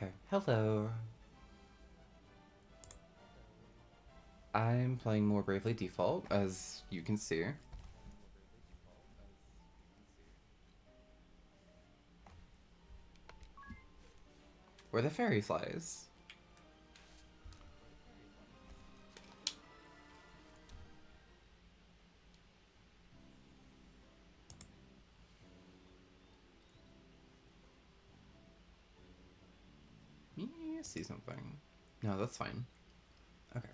Okay, hello. I'm playing more Bravely Default, as you can see. Where the fairy flies. Me see something. No, that's fine. Okay.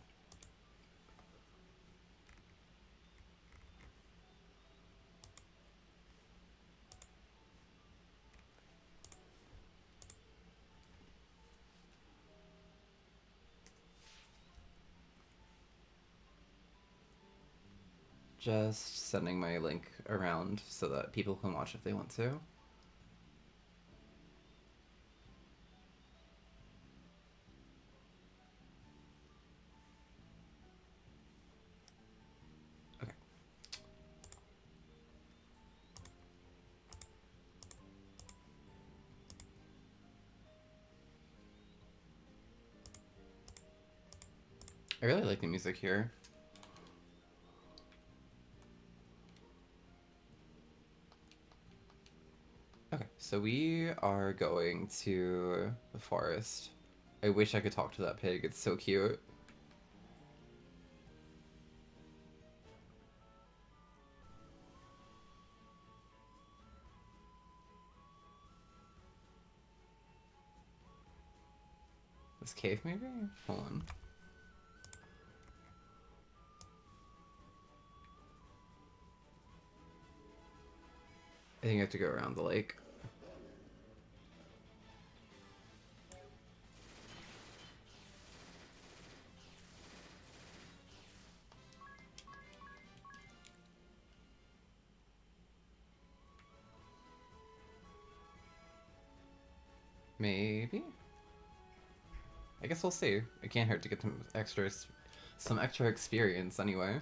Just sending my link around so that people can watch if they want to. Okay. I really like the music here. Okay, so we are going to the forest. I wish I could talk to that pig, it's so cute. This cave, maybe? Hold on. I think I have to go around the lake. Maybe? I guess we'll see. It can't hurt to get some extra experience anyway.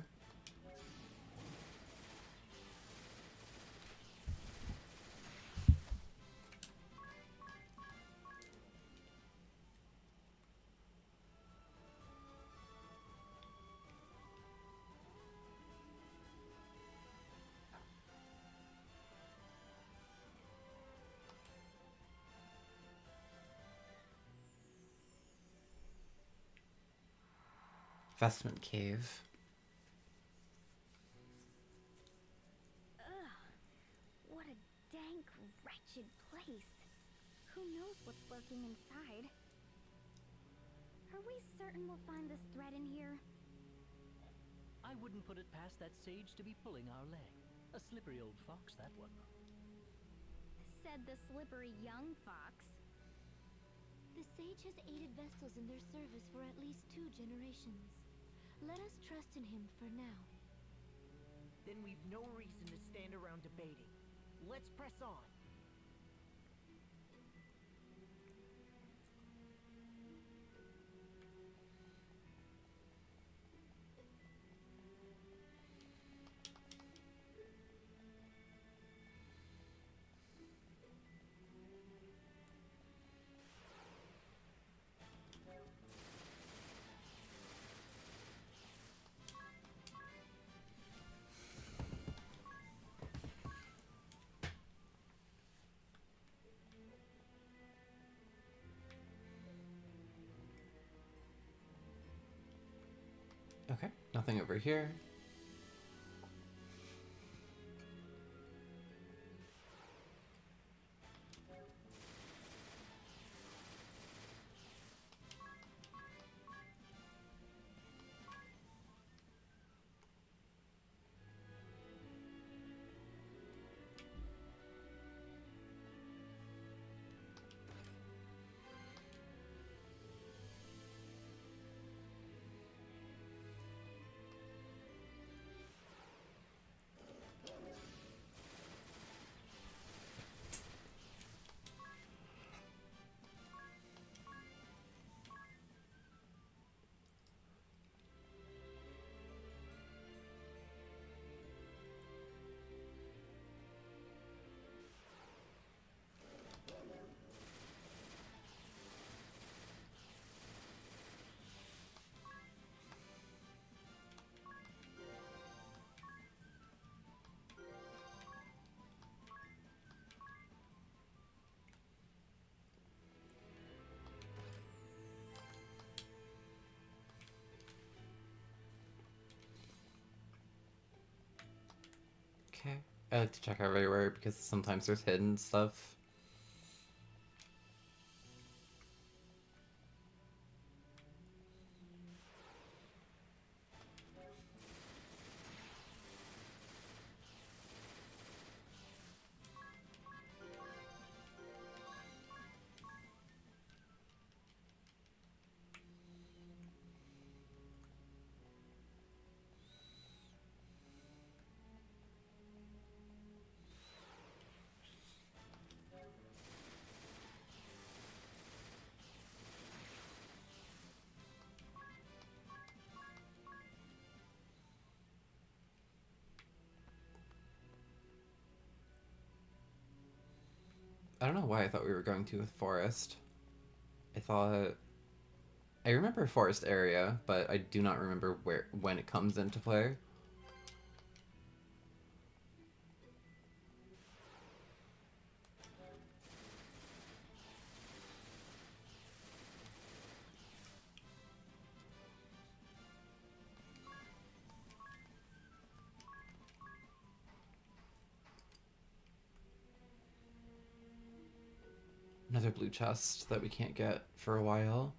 Vestment Cave. Ugh, what a dank, wretched place. Who knows what's lurking inside? Are we certain we'll find this thread in here? I wouldn't put it past that sage to be pulling our leg. A slippery old fox, that one. Said the slippery young fox. The sage has aided Vestals in their service for at least 2 generations. Let us trust in him for now. Then we've no reason to stand around debating. Let's press on. Okay, nothing over here. Okay. I like to check everywhere because sometimes there's hidden stuff. I don't know why I thought we were going to a forest. I thought... I remember forest area, but I do not remember when it comes into play. Another blue chest that we can't get for a while.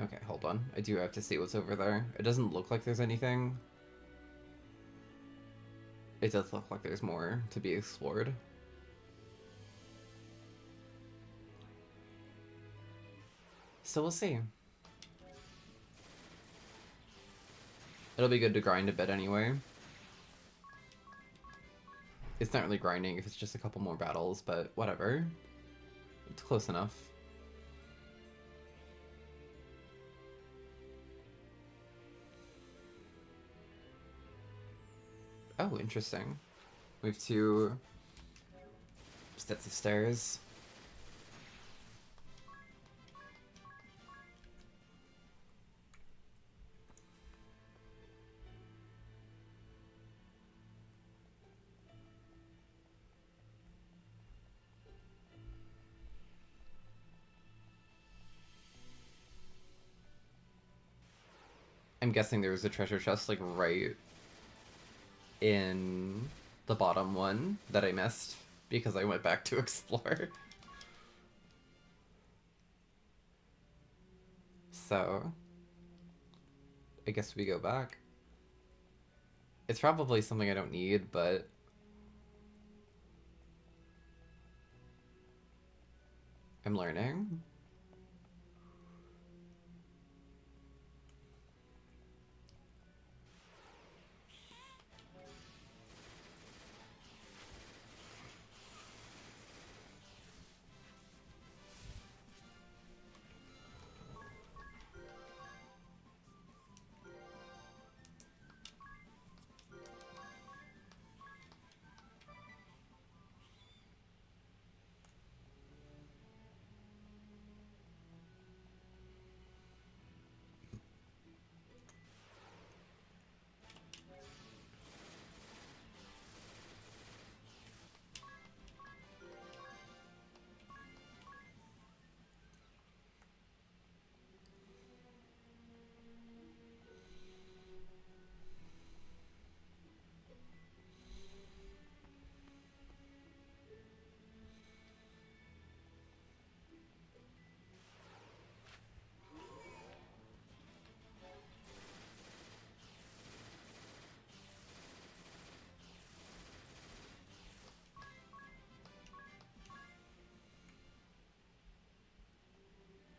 Okay, hold on. I do have to see what's over there. It doesn't look like there's anything. It does look like there's more to be explored. So we'll see. It'll be good to grind a bit anyway. It's not really grinding if it's just a couple more battles, but whatever. It's close enough. Oh, interesting. We have 2 sets of stairs. I'm guessing there was a treasure chest like right in the bottom one that I missed because I went back to explore. So, I guess we go back. It's probably something I don't need, but I'm learning.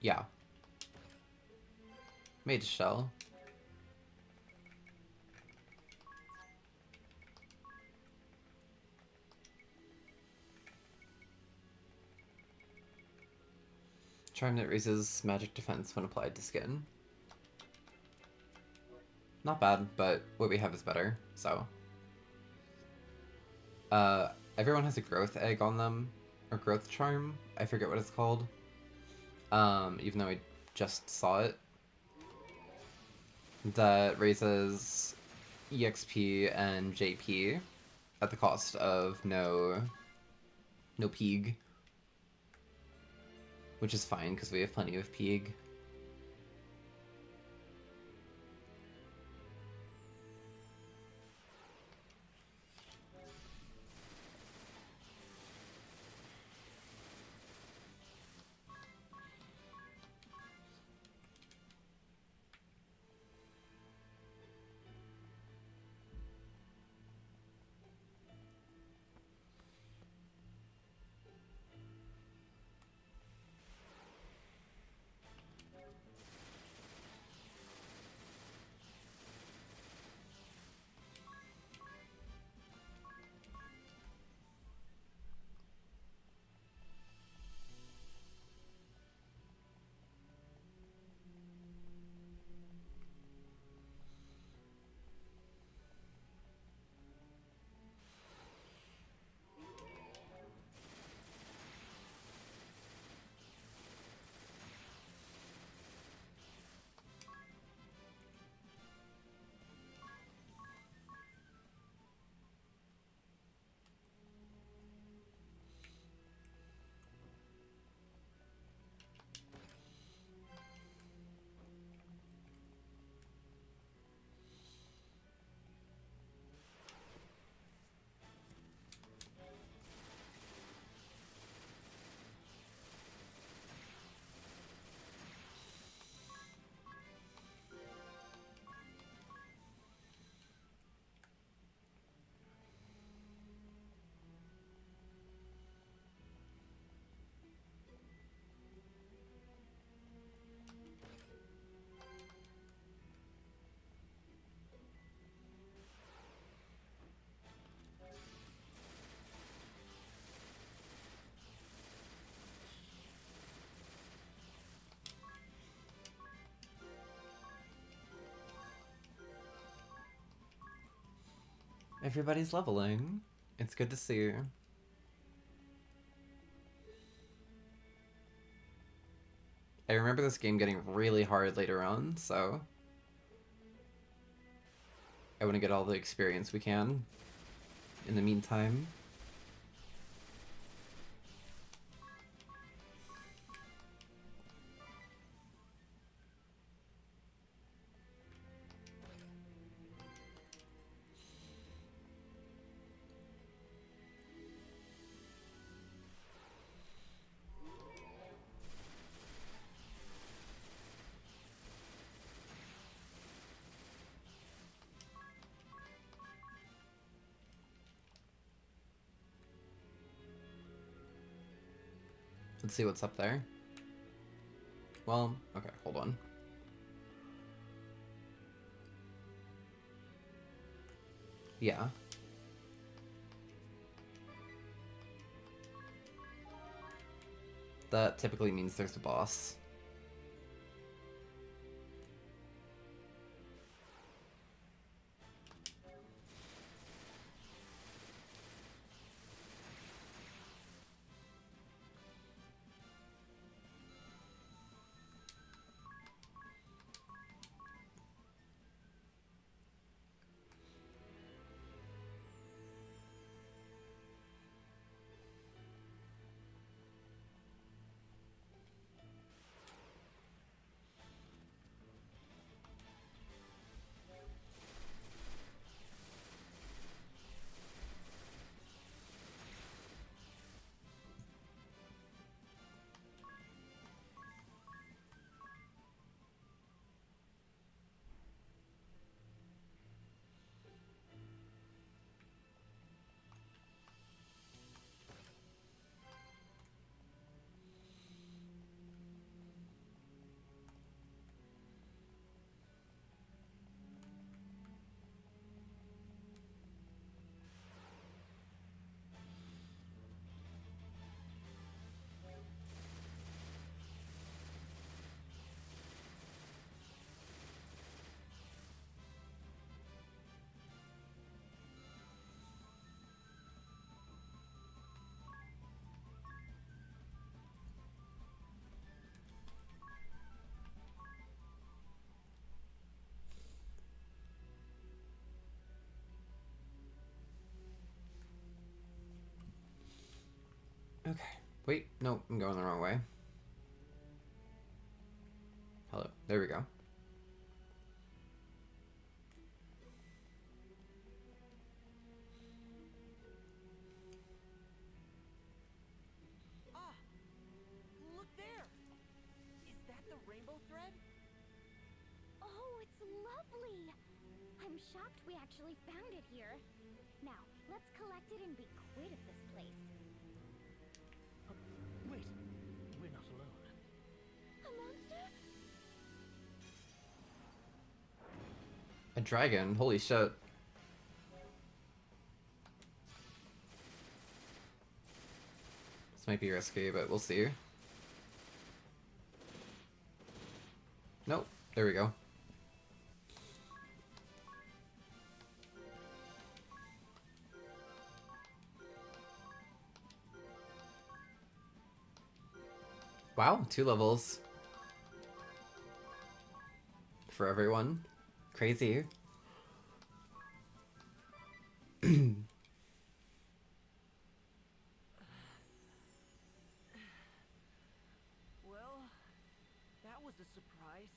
Yeah. Mage shell. Charm that raises magic defense when applied to skin. Not bad, but what we have is better, so. Everyone has a growth egg on them, or growth charm, I forget what it's called. Even though I just saw it. That raises EXP and JP at the cost of no Peeg. Which is fine, because we have plenty of Peeg. Everybody's leveling. It's good to see. I remember this game getting really hard later on, so I want to get all the experience we can in the meantime. Let's see what's up there. Well, okay, hold on. Yeah. That typically means there's a boss. Okay. Wait, no, I'm going the wrong way. Hello. There we go. Ah! Look there! Is that the rainbow thread? Oh, it's lovely! I'm shocked we actually found it here. Now, let's collect it and be quit of this place. Wait, we're not alone. A monster? A dragon? Holy shit. This might be risky, but we'll see. Nope. There we go. Wow, 2 levels. For everyone. Crazy. Well, that was a surprise.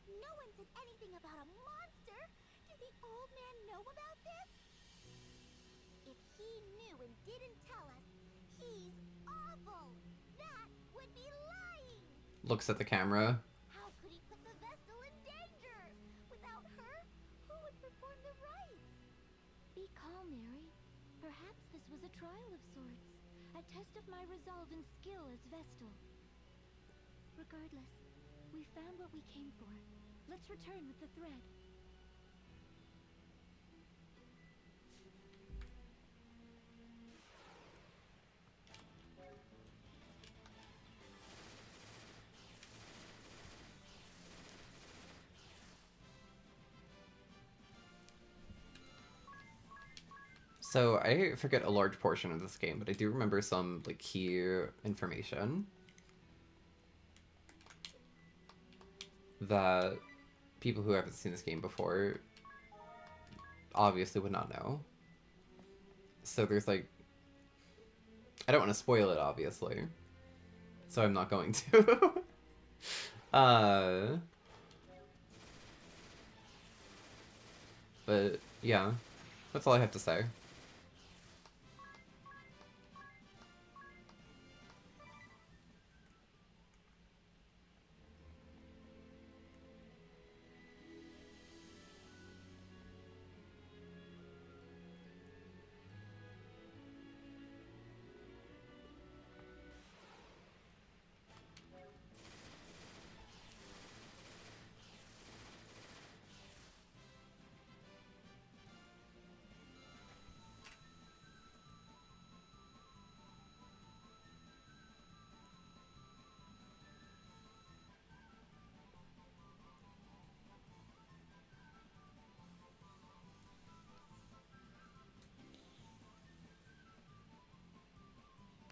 No one said anything about a monster! Did the old man know about this? If he knew and didn't tell us, he's awful! That would be lying! Looks at the camera. How could he put the Vestal in danger? Without her, who would perform the rites? Be calm, Mary. Perhaps this was a trial of sorts. A test of my resolve and skill as Vestal. Regardless, we found what we came for. Let's return with the thread. So I forget a large portion of this game, but I do remember some like key information that people who haven't seen this game before obviously would not know. So there's like, I don't want to spoil it obviously, so I'm not going to. But yeah, that's all I have to say.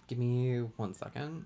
Give me 1 second.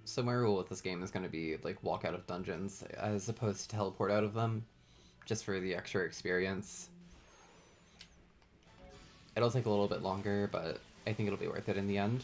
So my rule with this game is going to be like walk out of dungeons as opposed to teleport out of them, just for the extra experience. It'll take a little bit longer, but I think it'll be worth it in the end.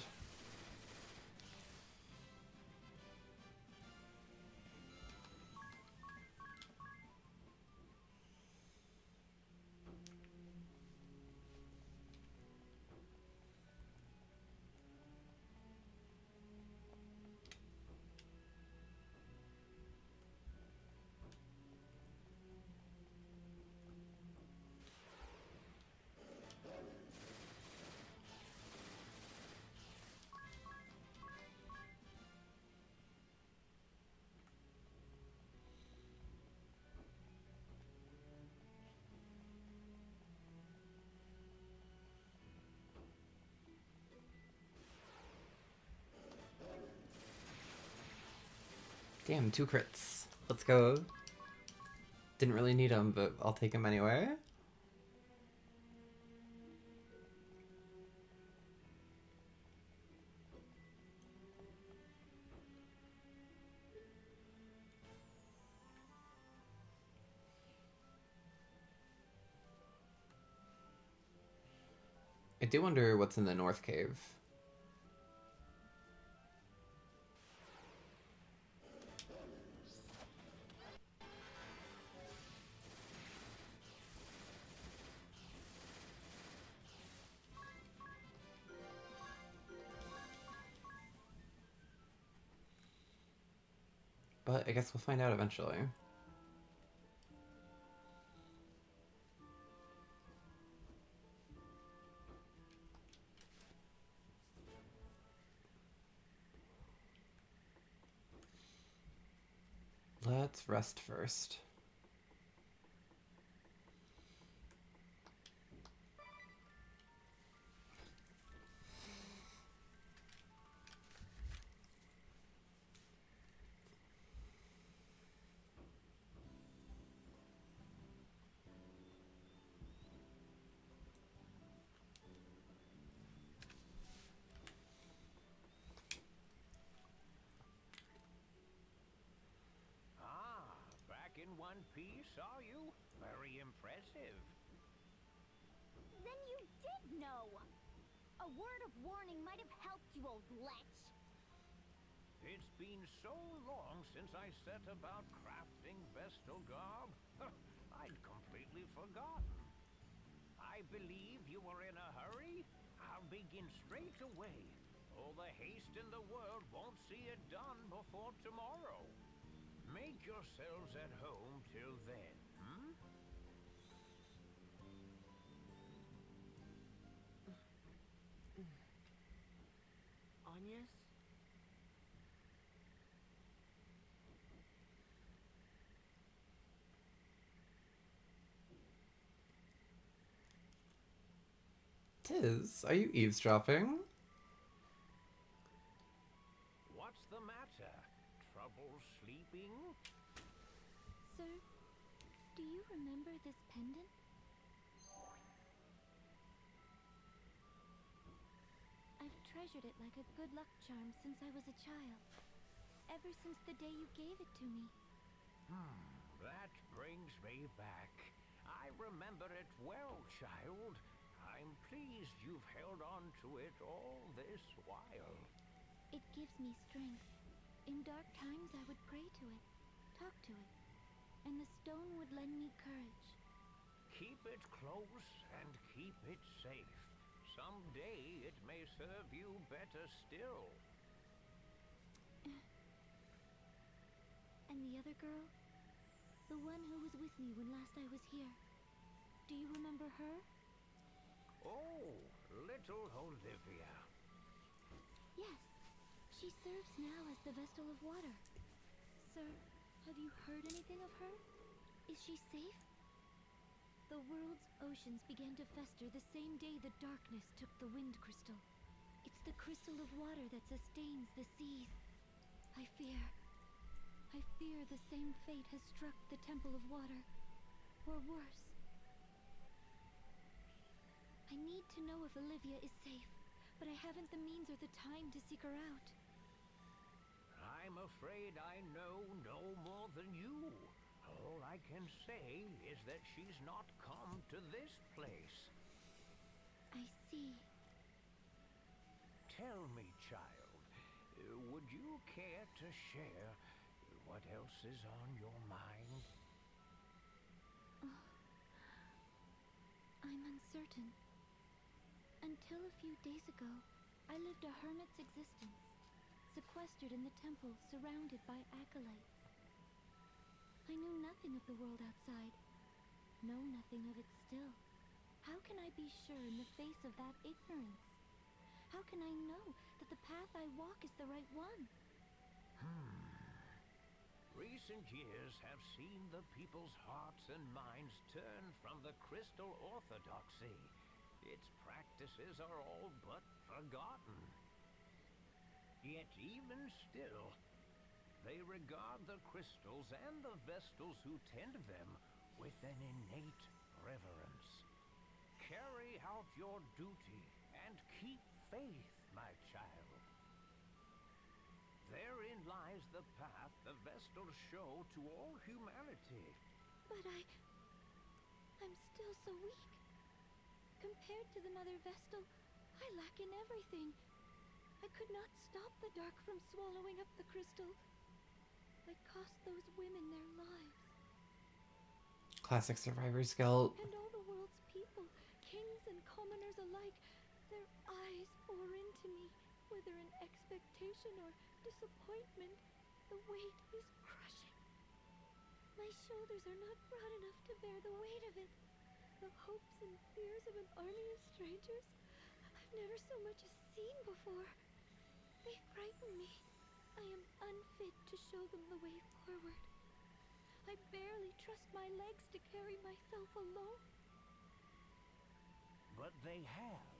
Damn, 2 crits. Let's go. Didn't really need them, but I'll take them anyway. I do wonder what's in the North Cave. But I guess we'll find out eventually. Let's rest first. Back in one piece, are you? Very impressive. Then you did know! A word of warning might have helped you, old lech. It's been so long since I set about crafting Vestal garb. I'd completely forgotten. I believe you were in a hurry? I'll begin straight away. All the haste in the world won't see it done before tomorrow. Make yourselves at home till then, hmm? Agnes? Tiz, are you eavesdropping? What's the matter? Trouble sleeping? Sir, do you remember this pendant? I've treasured it like a good luck charm since I was a child. Ever since the day you gave it to me. That brings me back. I remember it well, child. I'm pleased you've held on to it all this while. It gives me strength. In dark times I would pray to it, talk to it, and the stone would lend me courage. Keep it close and keep it safe. Someday it may serve you better still. And the other girl? The one who was with me when last I was here. Do you remember her? Oh, little Olivia. Yes. She serves now as the Vestal of Water. Sir, have you heard anything of her? Is she safe? The world's oceans began to fester the same day the darkness took the Wind Crystal. It's the crystal of water that sustains the seas. I fear the same fate has struck the Temple of Water. Or worse. I need to know if Olivia is safe, but I haven't the means or the time to seek her out. I'm afraid I know no more than you. All I can say is that she's not come to this place. I see. Tell me, child, would you care to share what else is on your mind? I'm uncertain. Until a few days ago, I lived a hermit's existence, sequestered in the temple, surrounded by acolytes. I knew nothing of the world outside, know nothing of it still. How can I be sure in the face of that ignorance? How can I know that the path I walk is the right one? Recent years have seen the people's hearts and minds turn from the crystal orthodoxy. Its practices are all but forgotten. Yet even still, They regard the crystals and the Vestals who tend them with an innate reverence. Carry out your duty and keep faith, my child. Therein lies the path the Vestals show to all humanity. But I'm still so weak. Compared to the Mother Vestal, I lack in everything. I could not stop the dark from swallowing up the crystal. I cost those women their lives. Classic survivor's guilt. And all the world's people, kings and commoners alike, their eyes bore into me, whether in expectation or disappointment. The weight is crushing. My shoulders are not broad enough to bear the weight of it. The hopes and fears of an army of strangers I've never so much as seen before. They frighten me. I am unfit to show them the way forward. I barely trust my legs to carry myself alone. But they have.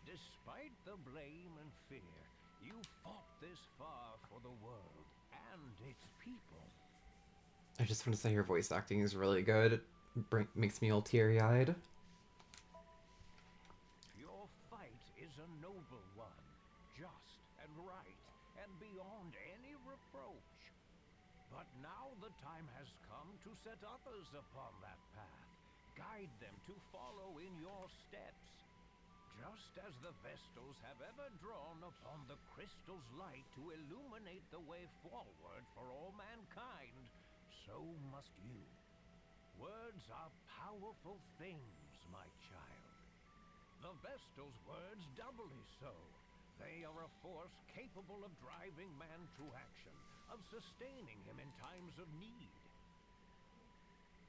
Despite the blame and fear, you fought this far for the world and its people. I just want to say her voice acting is really good. Makes me all teary-eyed. Your fight is a noble one, just and right, and beyond any reproach. But now the time has come to set others upon that path. Guide them to follow in your steps. Just as the Vestals have ever drawn upon the crystal's light to illuminate the way forward for all mankind, so must you. Words are powerful things, my child. The Vestal's words doubly so. They are a force capable of driving man to action, of sustaining him in times of need.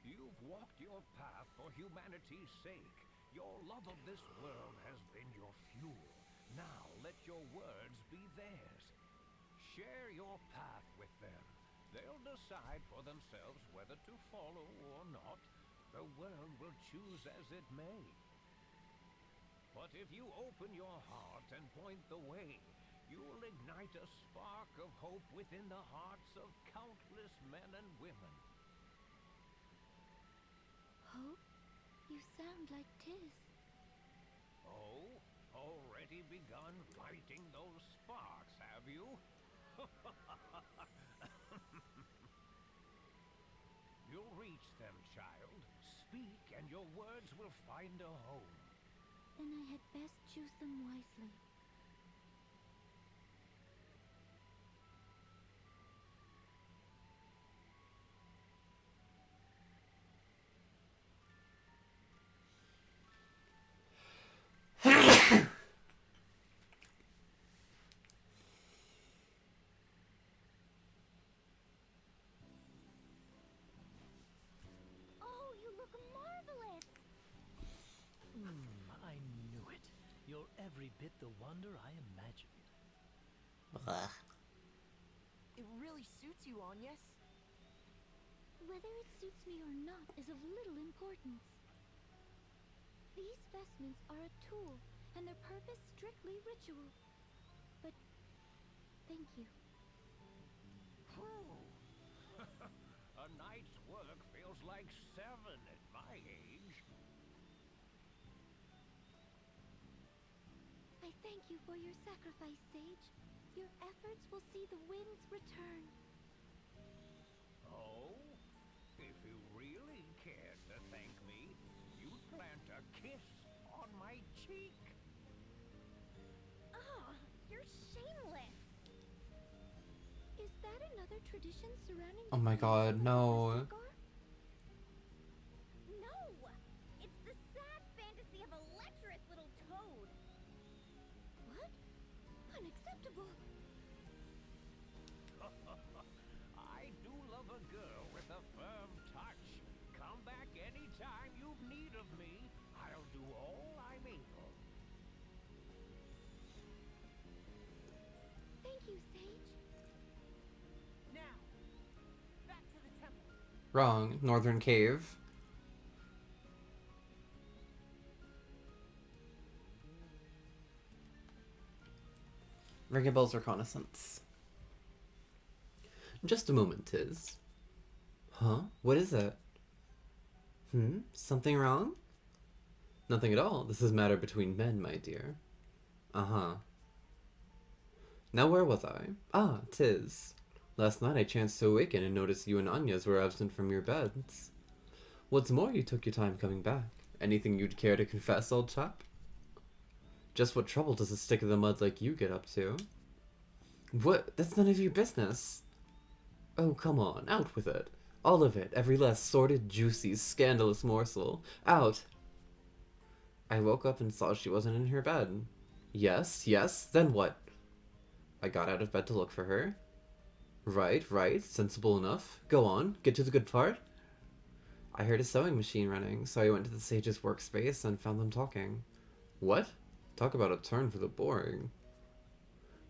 You've walked your path for humanity's sake. Your love of this world has been your fuel. Now let your words be theirs. Share your path with them. They'll decide for themselves whether to follow or not. The world will choose as it may. But if you open your heart and point the way, you'll ignite a spark of hope within the hearts of countless men and women. Hope? You sound like Tiz. Oh, already begun lighting those sparks, have you? You'll reach them, child. Speak, and your words will find a home. Then I had best choose them wisely. Oh, you look marvelous! I knew it. You're every bit the wonder I imagined. It really suits you, Agnes. Whether it suits me or not is of little importance. These vestments are a tool, and their purpose strictly ritual. But thank you. A night's work feels like 7 at my age. I thank you for your sacrifice, Sage. Your efforts will see the winds return. Oh? If you really cared to thank me, you'd plant a kiss on my cheek. Oh, you're shameless! Is that another tradition surrounding Oh my god, no. No! It's the sad fantasy of a lecherous little toad! What? Unacceptable! I do love a girl with a firm touch. Come back anytime you've need of me. I'll do all I'm able. Thank you, Sage. Now, back to the temple. Wrong. Northern Cave. Ring a bell's reconnaissance. Just a moment, Tiz. Huh? What is it? Something wrong? Nothing at all. This is a matter between men, my dear. Uh-huh. Now where was I? Ah, Tiz. Last night I chanced to awaken and noticed you and Anya's were absent from your beds. What's more, you took your time coming back. Anything you'd care to confess, old chap? Just what trouble does a stick in the mud like you get up to? What? That's none of your business. Oh, come on, out with it. All of it, every last sordid, juicy, scandalous morsel. Out! I woke up and saw she wasn't in her bed. Yes, then what? I got out of bed to look for her. Right, sensible enough. Go on, get to the good part. I heard a sewing machine running, so I went to the sage's workspace and found them talking. What? Talk about a turn for the boring.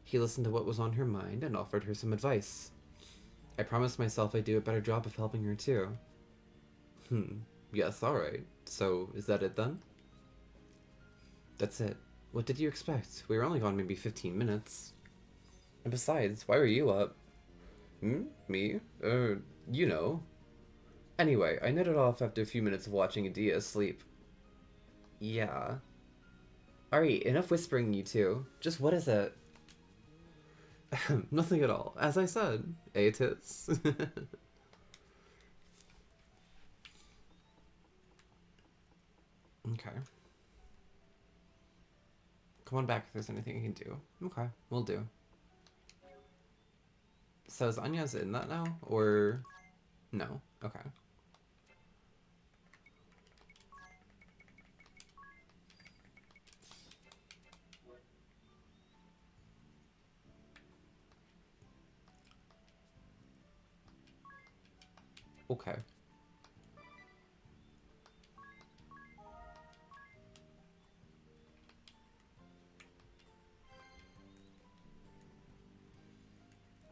He listened to what was on her mind and offered her some advice. I promised myself I'd do a better job of helping her too. Yes, alright. So, is that it then? That's it. What did you expect? We were only gone maybe 15 minutes. And besides, why were you up? Me? You know. Anyway, I nodded off after a few minutes of watching Adia asleep. Yeah. Alright, enough whispering, you two. Just what is it? Nothing at all. As I said, it is. Okay. Come on back if there's anything you can do. Okay, we'll do. So is Anya's in that now? Or... no? Okay. Okay.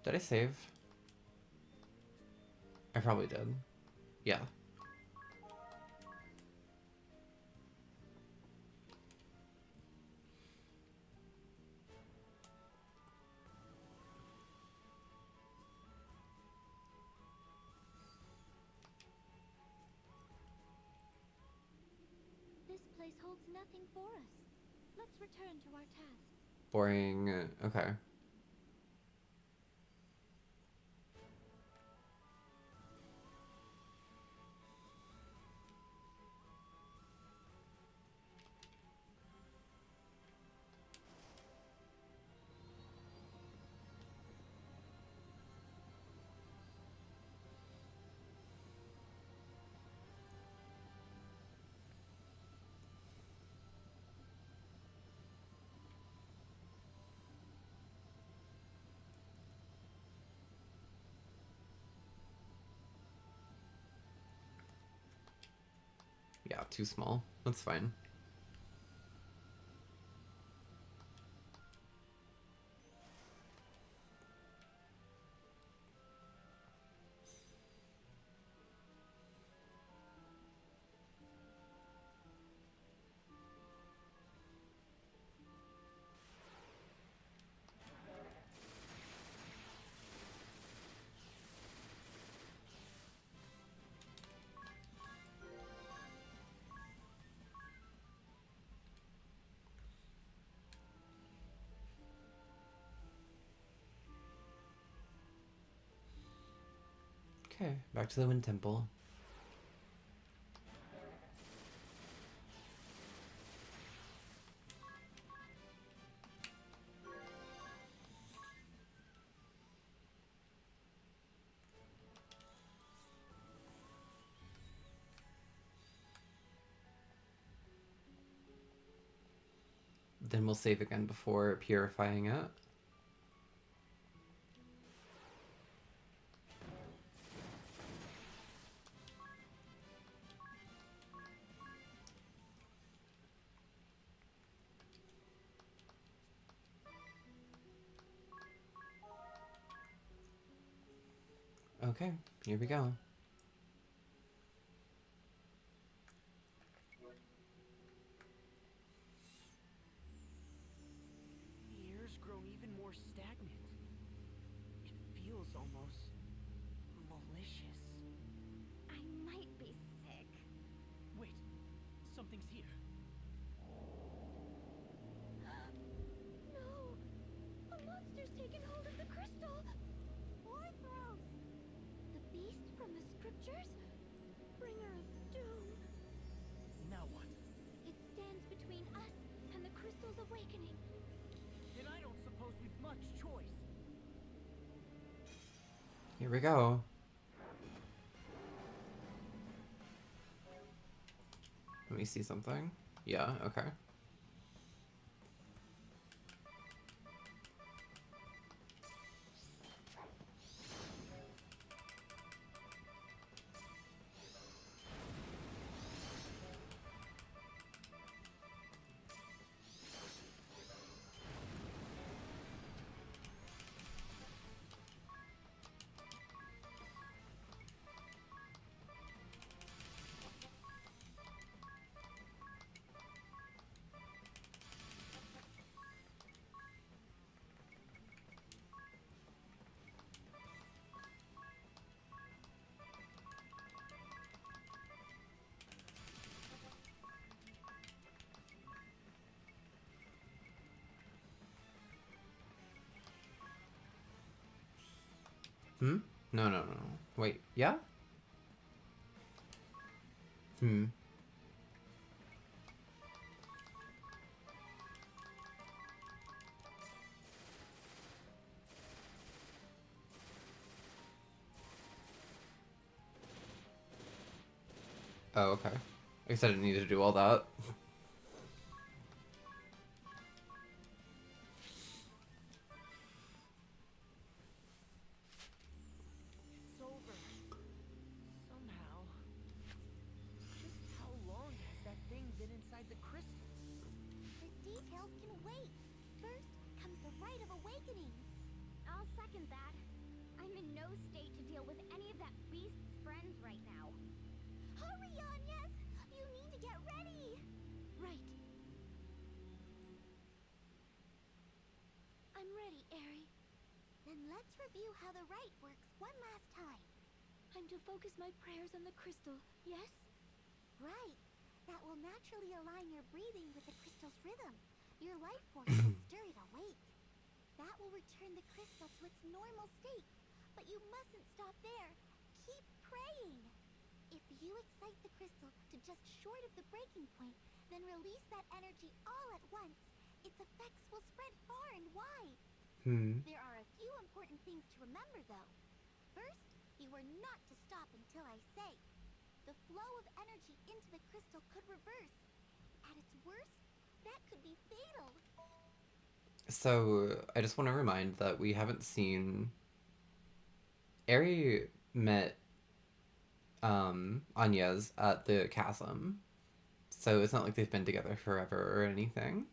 Did I save? I probably did. Yeah. This place holds nothing for us. Let's return to our task. Boring. Okay. Yeah, too small. That's fine. Okay, back to the Wind Temple. Then we'll save again before purifying it. Okay, here we go. The air's grown even more stagnant. It feels almost something's here. No! A monster's taken hold of the crystal! Orthros! The beast from the scriptures? Bringer of doom. Now what? It stands between us and the crystal's awakening. Then I don't suppose we've much choice. Here we go. Let me see something. Yeah, okay. Hmm? No, no, no. Wait, yeah? Hmm. Oh, okay. I guess I didn't need to do all that. It's over. Somehow. Just how long has that thing been inside the crystal? The details can wait. First comes the rite of awakening. I'll second that. I'm in no state to deal with any of that beast's friends right now. Hurry, Agnes! You need to get ready! Right. I'm ready, Aerie. Then let's review how the rite works one last time. I'm to focus my prayers on the crystal, yes? Right. That will naturally align your breathing with the crystal's rhythm. Your life force will stir it awake. That will return the crystal to its normal state. But you mustn't stop there. Keep praying. If you excite the crystal to just short of the breaking point, then release that energy all at once, its effects will spread far and wide. Hmm. There are a few important things to remember, though. First, you are not to stop until I say. The flow of energy into the crystal could reverse. At its worst, that could be fatal. So, I just want to remind that we haven't seen... Eri met Agnes at the chasm. So it's not like they've been together forever or anything.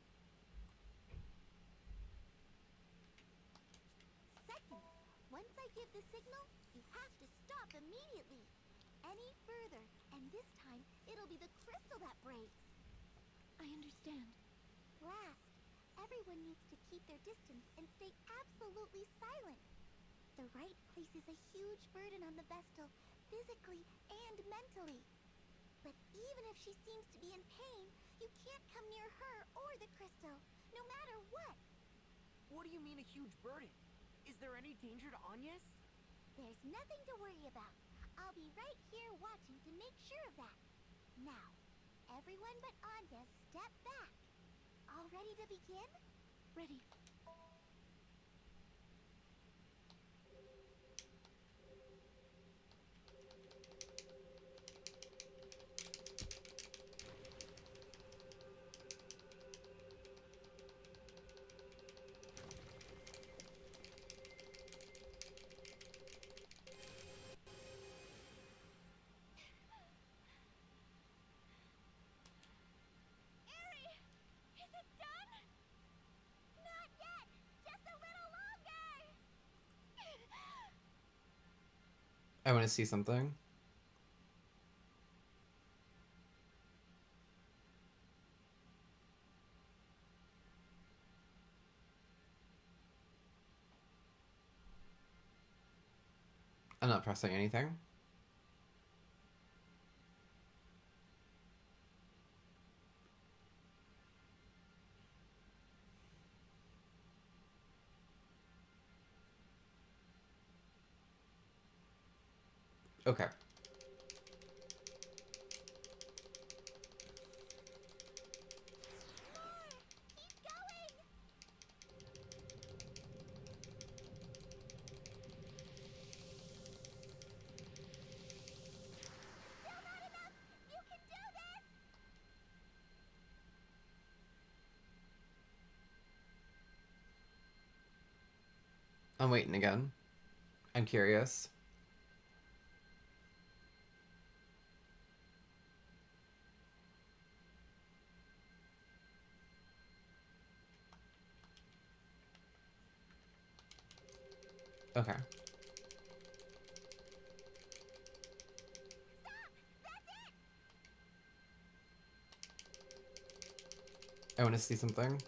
Second, once I give the signal, you have to stop immediately. Any further, and this time, it'll be the crystal that breaks. I understand. Last, everyone needs to keep their distance and stay absolutely silent. The rite places a huge burden on the Vestal, physically and mentally. But even if she seems to be in pain, you can't come near her or the crystal, no matter what. What do you mean a huge burden? Is there any danger to Agnes? There's nothing to worry about. I'll be right here watching to make sure of that. Now, everyone but Agnes step back. All ready to begin? Ready. Aerie! Is it done? Not yet! Just a little longer! I want to see something. I'm not pressing anything. Okay. Keep going! Still not enough! You can do this! I'm waiting again. I'm curious. Okay. I want to see something.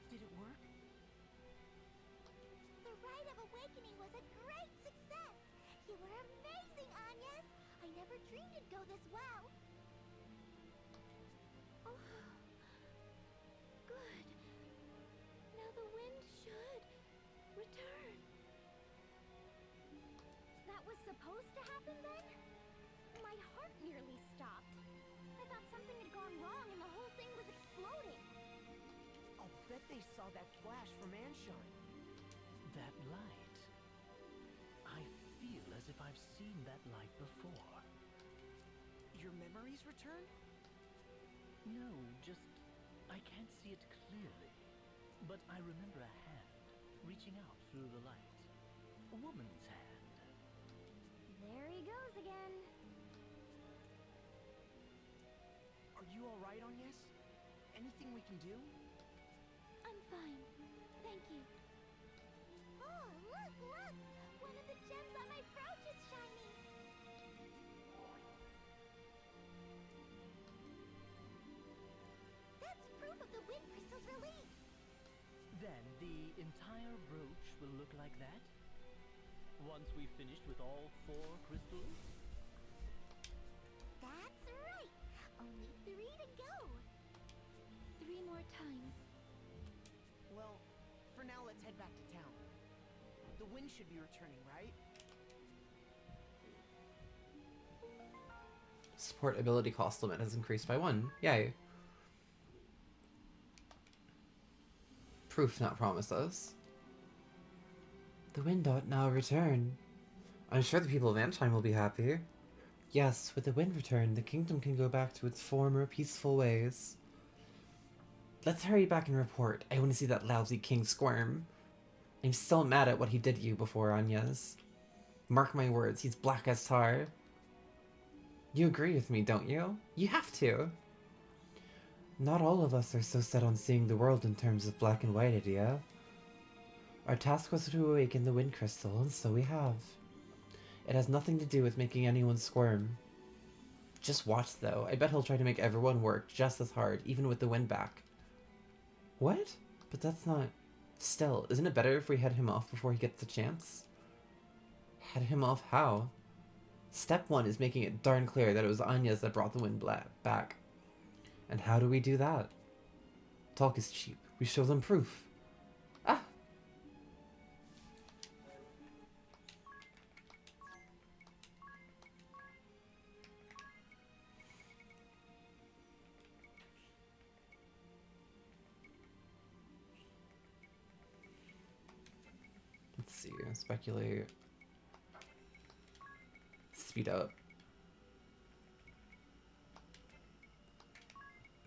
Did it work? The Rite of Awakening was a great success! You were amazing, Agnes! I never dreamed it'd go this well! Oh, good. Now the wind should return. That was supposed to happen then? My heart nearly stopped. I thought something had gone wrong and the whole thing was exploding. I'll bet they saw that flash from Anshine. That light. I feel as if I've seen that light before. Your memories return? No, just I can't see it clearly. But I remember a hand reaching out through the light. A woman's hand. There he goes again. Are you alright, Agnes? Anything we can do? I'm fine. Thank you. Oh, look, look! One of the gems on my brooch is shining! That's proof of the wind crystal's release! Then the entire brooch will look like that? Once we've finished with all 4 crystals? That's right! Only 3 to go! 3 more times. Well, for now let's head back to town. The wind should be returning, right? Support ability cost limit has increased by 1. Yay. Proof not promises. The wind ought now return. I'm sure the people of Antime will be happy. Yes, with the wind return, the kingdom can go back to its former peaceful ways. Let's hurry back and report. I want to see that lousy king squirm. I'm still mad at what he did to you before, Agnes. Mark my words, he's black as tar. You agree with me, don't you? You have to. Not all of us are so set on seeing the world in terms of black and white, Idia. Our task was to awaken the wind crystal, and so we have. It has nothing to do with making anyone squirm. Just watch, though. I bet he'll try to make everyone work just as hard, even with the wind back. What? But that's not... Still, isn't it better if we head him off before he gets the chance? Head him off how? Step 1 is making it darn clear that it was Agnes that brought the wind back. And how do we do that? Talk is cheap. We show them proof. Ah! Let's see. Speculate. Speed up.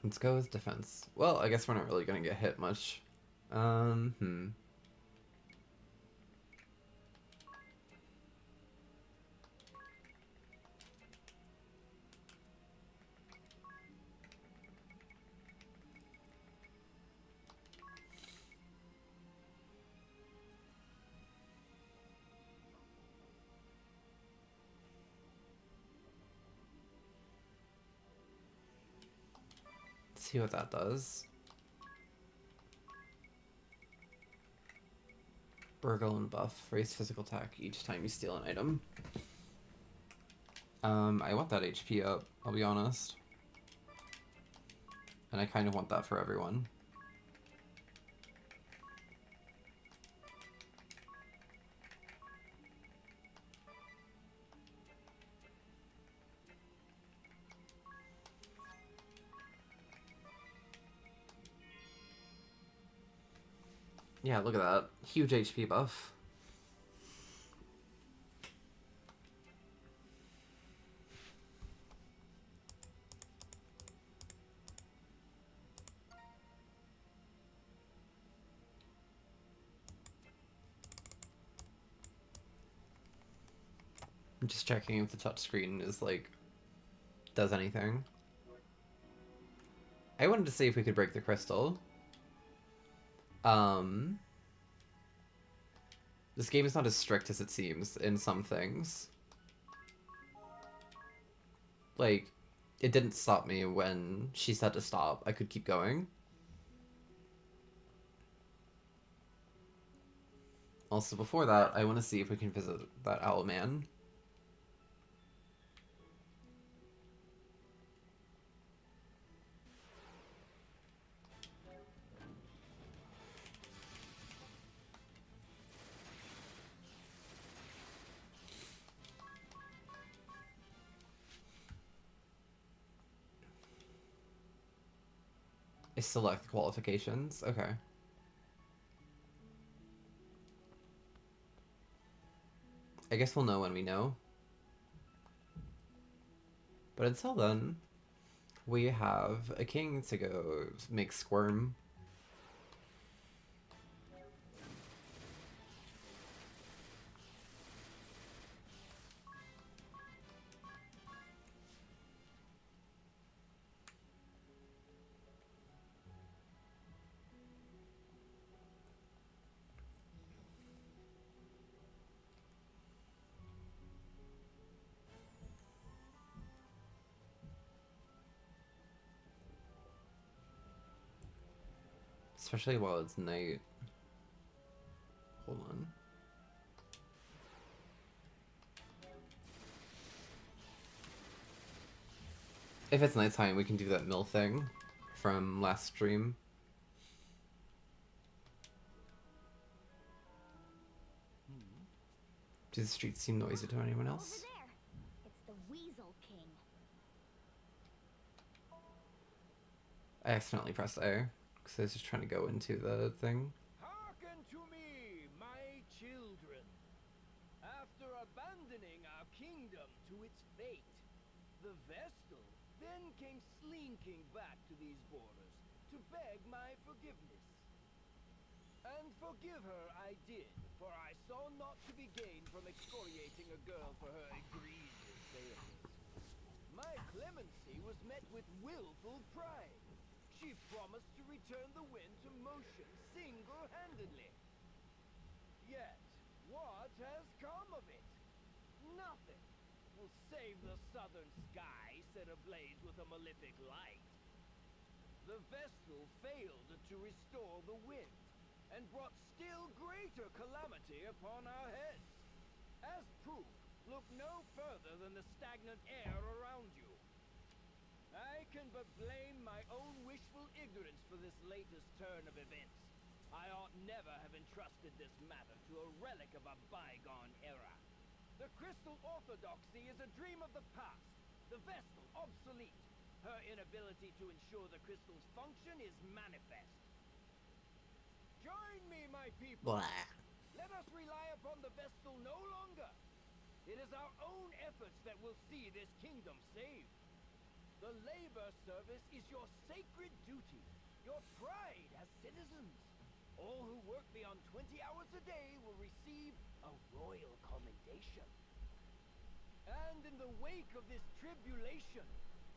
Let's go with defense. Well, I guess we're not really gonna get hit much. Let's see what that does. Burgle and buff. Raise physical attack each time you steal an item. I want that HP up, I'll be honest. And I kind of want that for everyone. Yeah, look at that. Huge HP buff. I'm just checking if the touchscreen is like does anything. I wanted to see if we could break the crystal. This game is not as strict as it seems in some things. Like, it didn't stop me when she said to stop. I could keep going. Also, before that, I want to see if we can visit that owl man. I select qualifications. Okay. I guess we'll know when we know. But until then, we have a king to go make squirm. Especially while it's night. Hold on. If it's nighttime, we can do that mill thing from last stream. Do the streets seem noisy to anyone else? Over there. It's the Weasel King. I accidentally pressed A because I was just trying to go into the thing. Hearken to me, my children. After abandoning our kingdom to its fate, the Vestal then came slinking back to these borders to beg my forgiveness. And forgive her I did, for I saw not to be gained from excoriating a girl for her egregious failings. My clemency was met with willful pride. She promised to return the wind to motion single-handedly. Yet, what has come of it? Nothing. Will save the southern sky set ablaze with a malefic light. The Vestal failed to restore the wind, and brought still greater calamity upon our heads. As proof, look no further than the stagnant air around you. I can but blame my own wishful ignorance for this latest turn of events. I ought never have entrusted this matter to a relic of a bygone era. The Crystal Orthodoxy is a dream of the past, the Vestal obsolete. Her inability to ensure the crystal's function is manifest. Join me, my people. Blah. Let us rely upon the Vestal no longer. It is our own efforts that will see this kingdom saved. The labor service is your sacred duty, your pride as citizens. All who work beyond 20 hours a day will receive a royal commendation. And in the wake of this tribulation,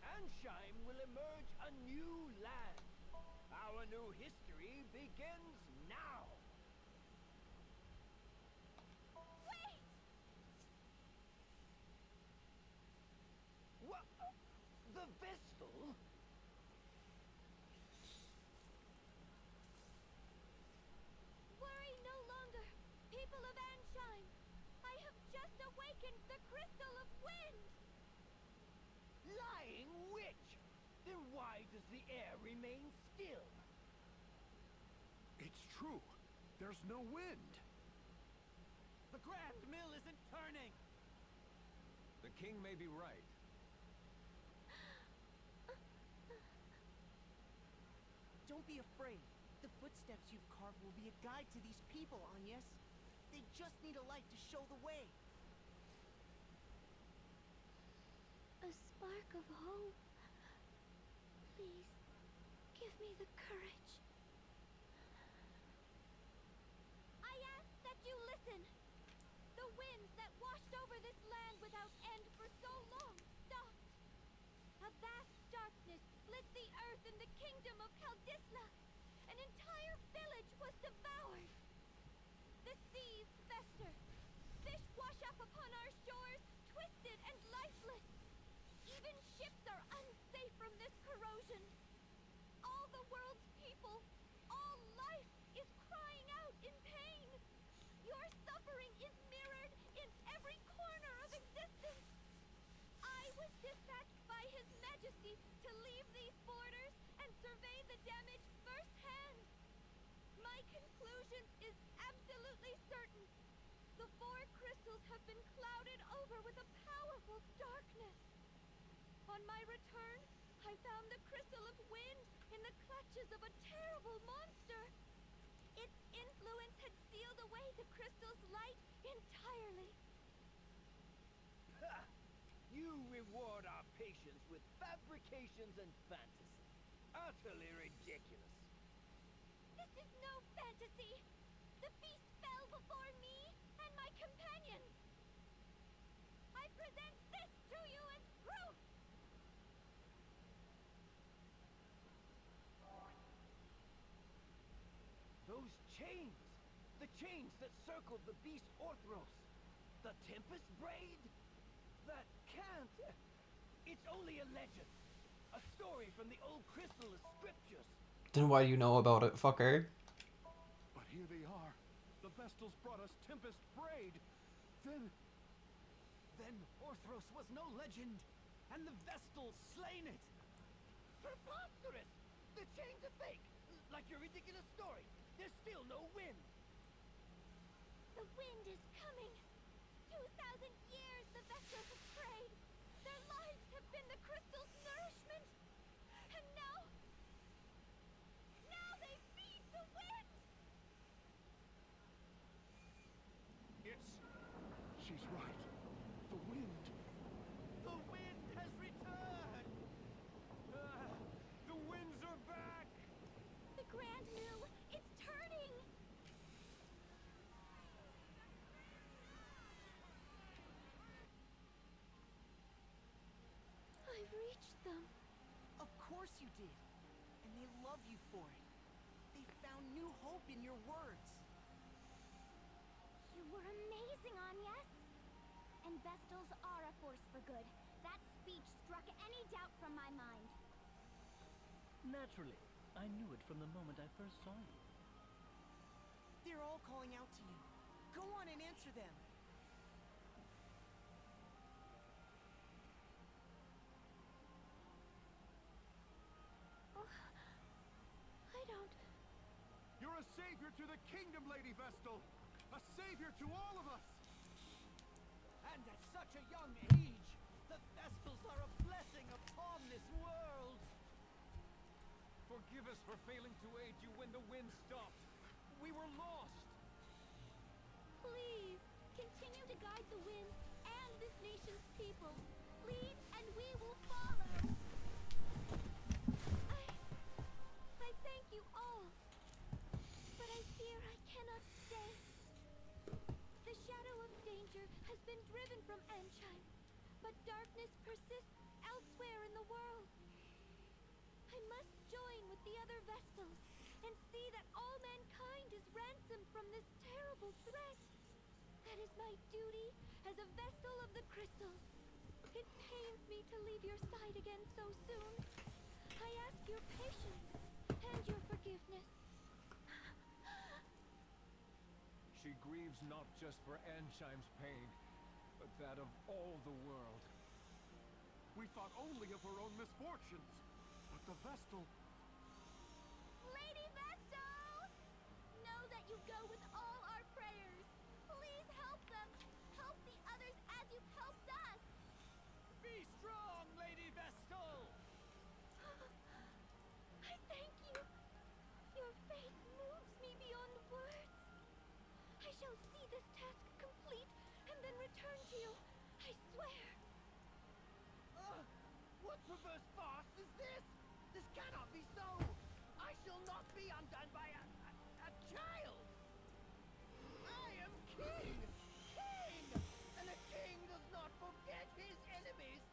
Ansheim will emerge a new land. Our new history begins now. Wait! What? The Vestal? Worry no longer. awakened the Crystal of Wind! Lying witch! Then why does the air remain still? It's true. There's no wind. The Grand Mill isn't turning! The king may be right. Don't be afraid. The footsteps you've carved will be a guide to these people, Agnes. They just need a light to show the way. A spark of hope. Please, give me the courage. I ask that you listen. The winds that washed over this land without end for so long stopped. A vast darkness split the earth in the kingdom of Kaldisla. An entire village was devoured. The seas fester. Fish wash up upon our shores, twisted and lifeless. Even ships are unsafe from this corrosion. All the world's people, all life is crying out in pain. Your suffering is mirrored in every corner of existence. I was dispatched by His Majesty to leave these borders and survey the damage firsthand. My conclusion is absolutely certain. The four crystals have been clouded over with a powerful darkness. On my return, I found the Crystal of Wind in the clutches of a terrible monster. Its influence had sealed away the crystal's light entirely. Ha! You reward our patience with fabrications and fantasy. Utterly ridiculous. This is no fantasy. The beast fell before me and my companions. I present this to you as proof. Those chains! The chains that circled the beast Orthros! The Tempest Braid? That can't... It's only a legend. A story from the old Crystalist scriptures. Then why do you know about it, fucker? But here they are. The Vestals brought us Tempest Braid. Then Orthros was no legend, and the Vestals slain it. Preposterous! The chains are fake, like your ridiculous story. There's still no wind. The wind is coming. 2,000 years the Vestals have prayed. Their lives have been the crystal's nourishment. And now they feed the wind! She's right. The wind. The wind has returned! The winds are back! The Grand Mill, it's turning! I've reached them. Of course you did. And they love you for it. They found new hope in your words. You were amazing, Agnes. And Vestals are a force for good. That speech struck any doubt from my mind. Naturally. I knew it from the moment I first saw you. They're all calling out to you. Go on and answer them. I don't... You're a savior to the kingdom, Lady Vestal. A savior to all of us. And at such a young age, the Vestals are a blessing upon this world. Forgive us for failing to aid you when the wind stopped. We were lost. Please, continue to guide the wind and this nation's people. Lead and we will follow. I thank you all. But I fear I cannot stay. The shadow of danger has been driven from Ansheim, but darkness persists elsewhere in the world. I must join with the other Vestals and see that all mankind is ransomed from this terrible threat. That is my duty as a Vestal of the Crystals. It pains me to leave your side again so soon. I ask your patience and your forgiveness. She grieves not just for Ansheim's pain, but that of all the world. We thought only of her own misfortunes, but the Vestal... Lady Vestal! Know that you go with all our prayers. Please help them. Help the others as you've helped us. Be strong, Lady Vestal! I thank you. Your faith moves me beyond words. I shall see this task complete and then return to you. I swear. What perverse farce is this? This cannot be so! I shall not be undone by a child! I am king! King! And a king does not forget his enemies!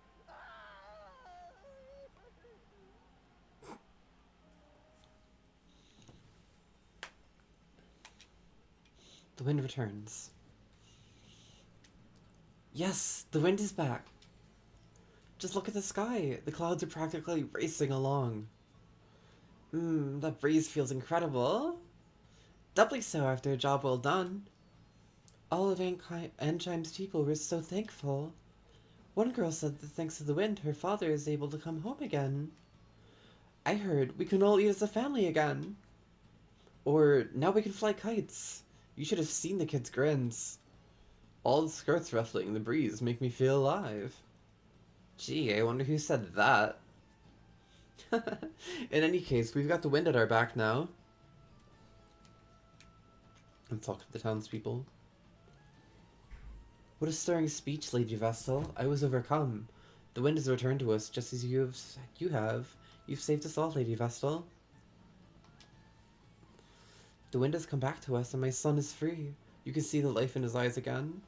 The wind returns. Yes, the wind is back. Just look at the sky. The clouds are practically racing along. That breeze feels incredible. Doubly so after a job well done. All of Ansheim's people were so thankful. One girl said that thanks to the wind, her father is able to come home again. I heard we can all eat as a family again. Or now we can fly kites. You should have seen the kids' grins. All the skirts ruffling in the breeze make me feel alive. Gee, I wonder who said that. In any case, we've got the wind at our back now. Let's talk to the townspeople. What a stirring speech, Lady Vestal. I was overcome. The wind has returned to us just as you have. You've saved us all, Lady Vestal. The wind has come back to us and my son is free. You can see the life in his eyes again.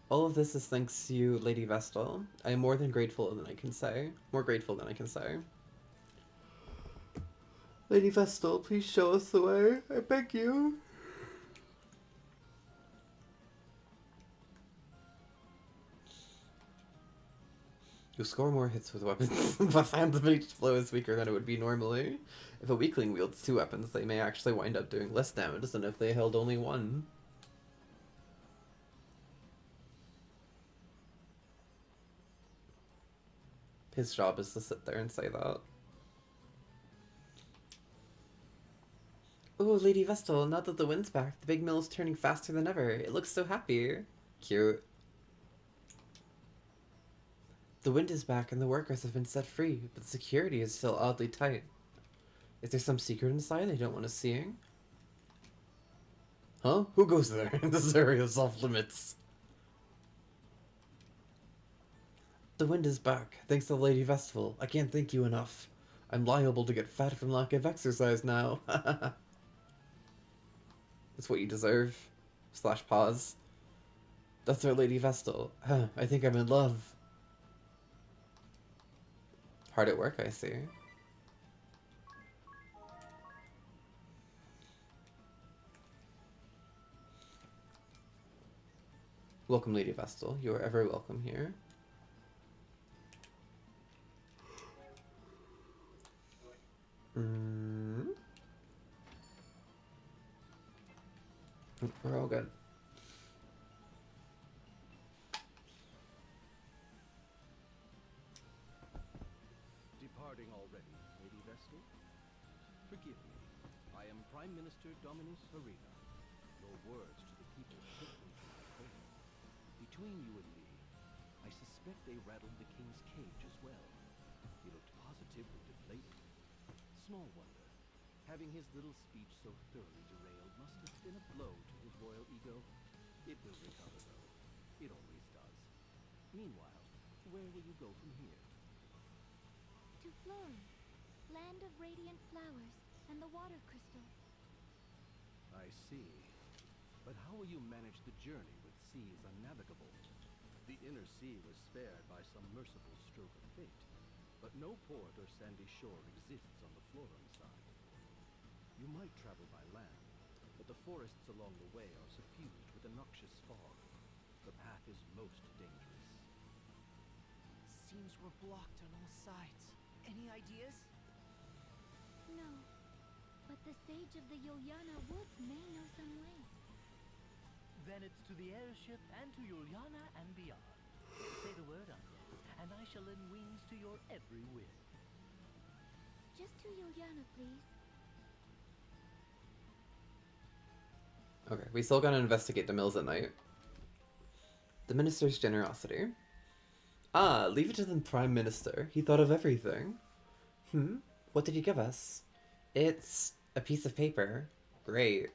All of this is thanks to you, Lady Vestal. I am more grateful than I can say. Lady Vestal, please show us the way. I beg you. You'll score more hits with weapons, but find the each blow is weaker than it would be normally. If a weakling wields 2 weapons, they may actually wind up doing less damage than if they held only 1. His job is to sit there and say that. Oh, Lady Vestal, now that the wind's back, the big mill is turning faster than ever. It looks so happy. Cute. The wind is back and the workers have been set free, but the security is still oddly tight. Is there some secret inside they don't want us seeing? Huh? Who goes there? This area is off limits. The wind is back, thanks to Lady Vestal. I can't thank you enough. I'm liable to get fat from lack of exercise now. That's what you deserve. / pause. That's our Lady Vestal. I think I'm in love. Hard at work, I see. Welcome, Lady Vestal. You are ever welcome here. We're all good. Departing already, Lady Vestal? Forgive me. I am Prime Minister Dominus Farina. Your words to the people took me to my home. Between you and me, I suspect they rattled the king's cage as well. He looked positively deflated. Small wonder. Having his little speech so thoroughly derailed must have been a blow to his royal ego. It will recover, though. It always does. Meanwhile, where will you go from here? To Florence, land of radiant flowers and the water crystal. I see. But how will you manage the journey with seas unnavigable? The inner sea was spared by some merciful stroke of fate, but no port or sandy shore exists on the Florum side. You might travel by land, but the forests along the way are suffused with a noxious fog. The path is most dangerous. Seems we're blocked on all sides. Any ideas? No, but the sage of the Yuliana Woods may know some way. Then it's to the airship and to Juliana and beyond. Say the word, Anya, and I shall lend wings to your every whim. Just to Juliana, please. Okay, we still gotta investigate the mills at night. The minister's generosity. Ah, leave it to the Prime Minister. He thought of everything. What did he give us? It's a piece of paper. Great.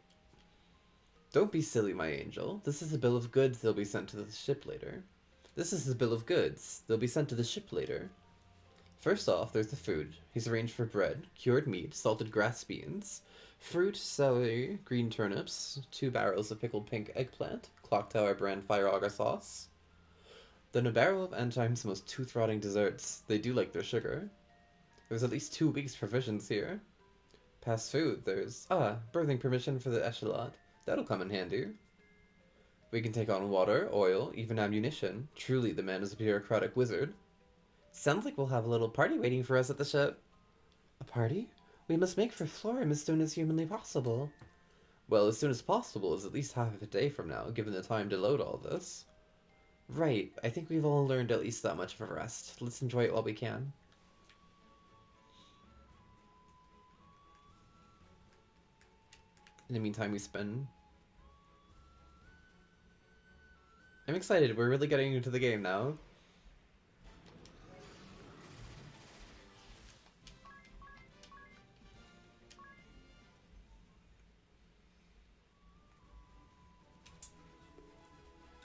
Don't be silly, my angel. This is a bill of goods they'll be sent to the ship later. This is the bill of goods. They'll be sent to the ship later. First off, there's the food. He's arranged for bread, cured meat, salted grass beans, fruit, celery, green turnips, 2 barrels of pickled pink eggplant, Clock Tower brand fire auger sauce. Then a barrel of Antime's most tooth-rotting desserts. They do like their sugar. There's at least 2 weeks' provisions here. Past food, there's... birthing permission for the echelot. That'll come in handy. We can take on water, oil, even ammunition. Truly, the man is a bureaucratic wizard. Sounds like we'll have a little party waiting for us at the ship. A party? We must make for Florem as soon as humanly possible. Well, as soon as possible is at least half of a day from now, given the time to load all this. Right, I think we've all learned at least that much of a rest. Let's enjoy it while we can. In the meantime, we spin. I'm excited, we're really getting into the game now.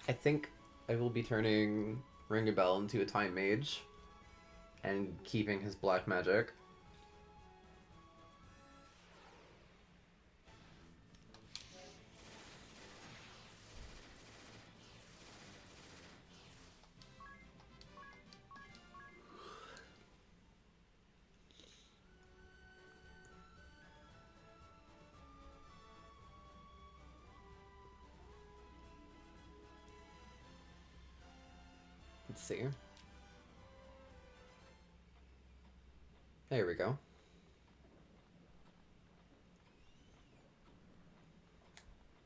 I think I will be turning Ringabel into a Time Mage and keeping his black magic. Let's see. There we go.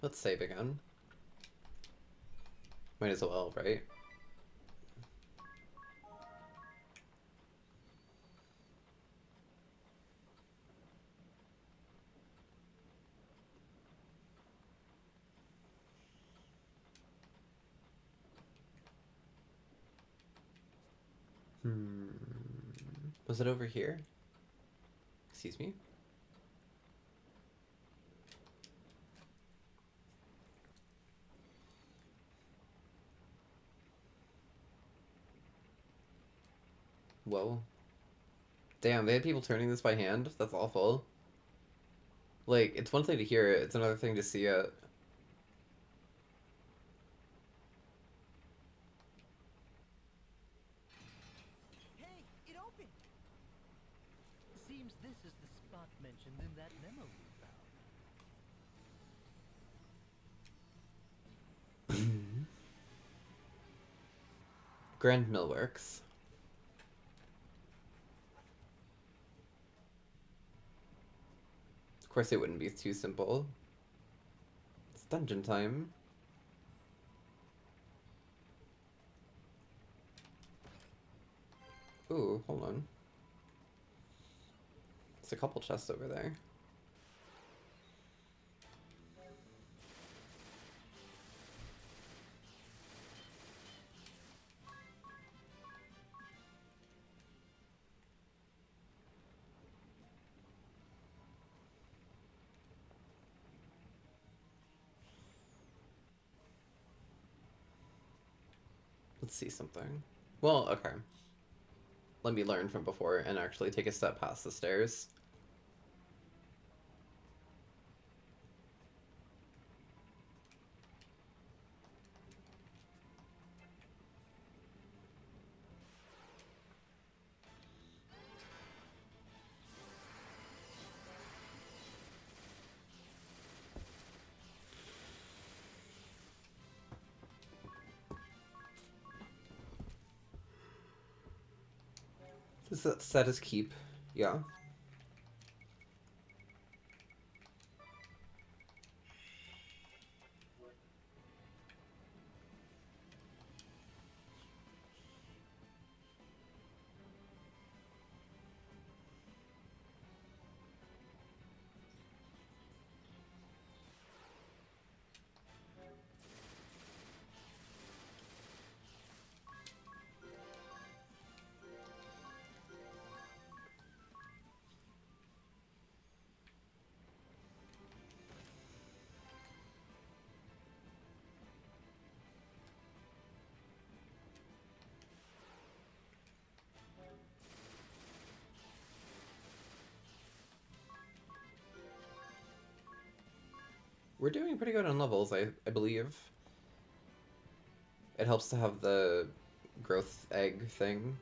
Let's save again. Might as well, right? Was it over here? Excuse me? Whoa. Damn, they had people turning this by hand? That's awful. Like, it's one thing to hear it, it's another thing to see it. Hey, it opened! Seems this is the spot mentioned in that memo we found. Grand Millworks. Of course it wouldn't be too simple. It's dungeon time. Ooh, hold on. There's a couple chests over there. Let's see something. Well, okay. Let me learn from before and actually take a step past the stairs. Does that set as keep? Yeah. we're doing pretty good on levels, I believe. It helps to have the growth egg thing.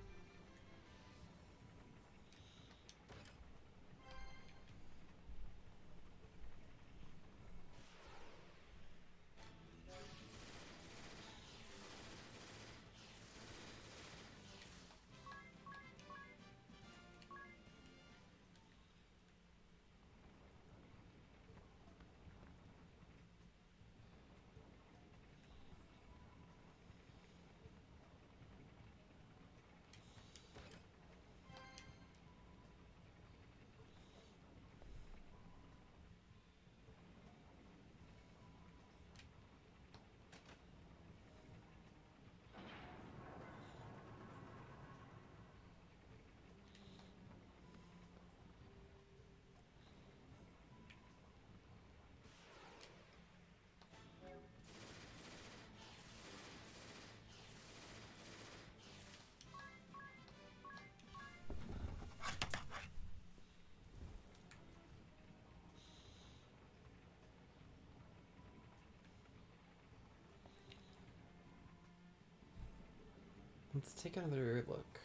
Let's take another look.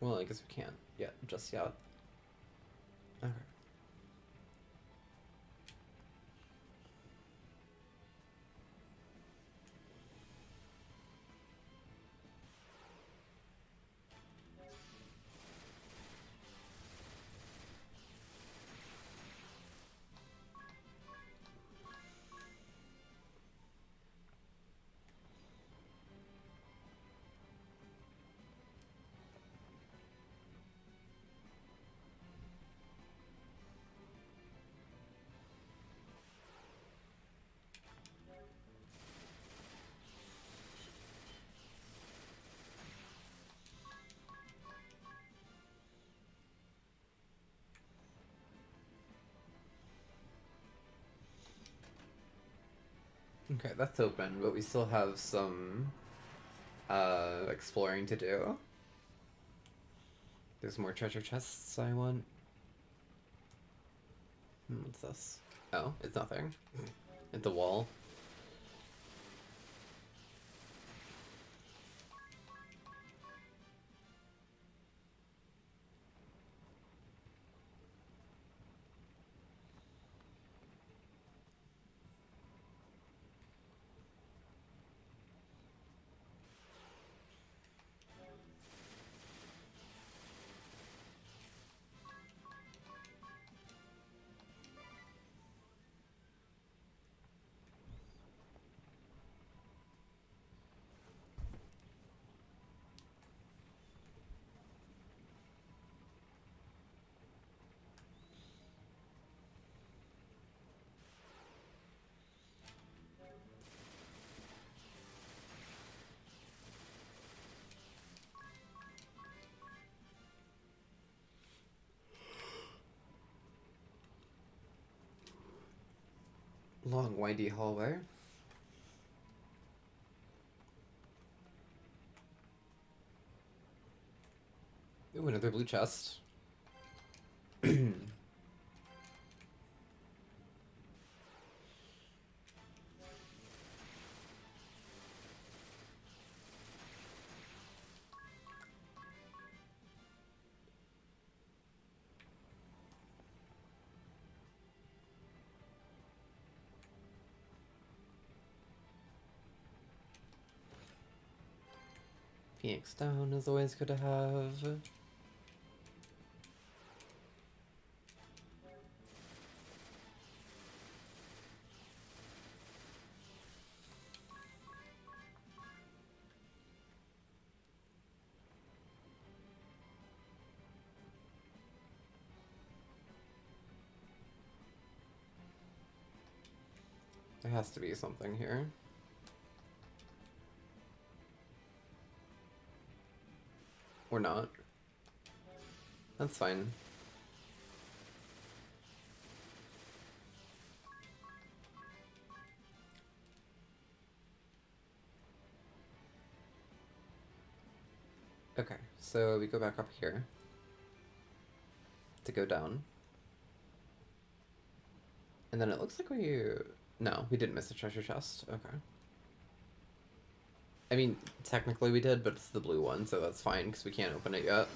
Well, I guess we can't yet, just yet. Okay. Okay, that's open, but we still have some exploring to do. There's more treasure chests I want. What's this? Oh, it's nothing. It's a wall. Long, windy hallway. Ooh, another blue chest. Phoenix Down is always good to have. There has to be something here. Or not. That's fine. Okay, so we go back up here to go down. And then it looks like we No, we didn't miss a treasure chest. Okay. I mean, technically we did, but it's the blue one, so that's fine because we can't open it yet.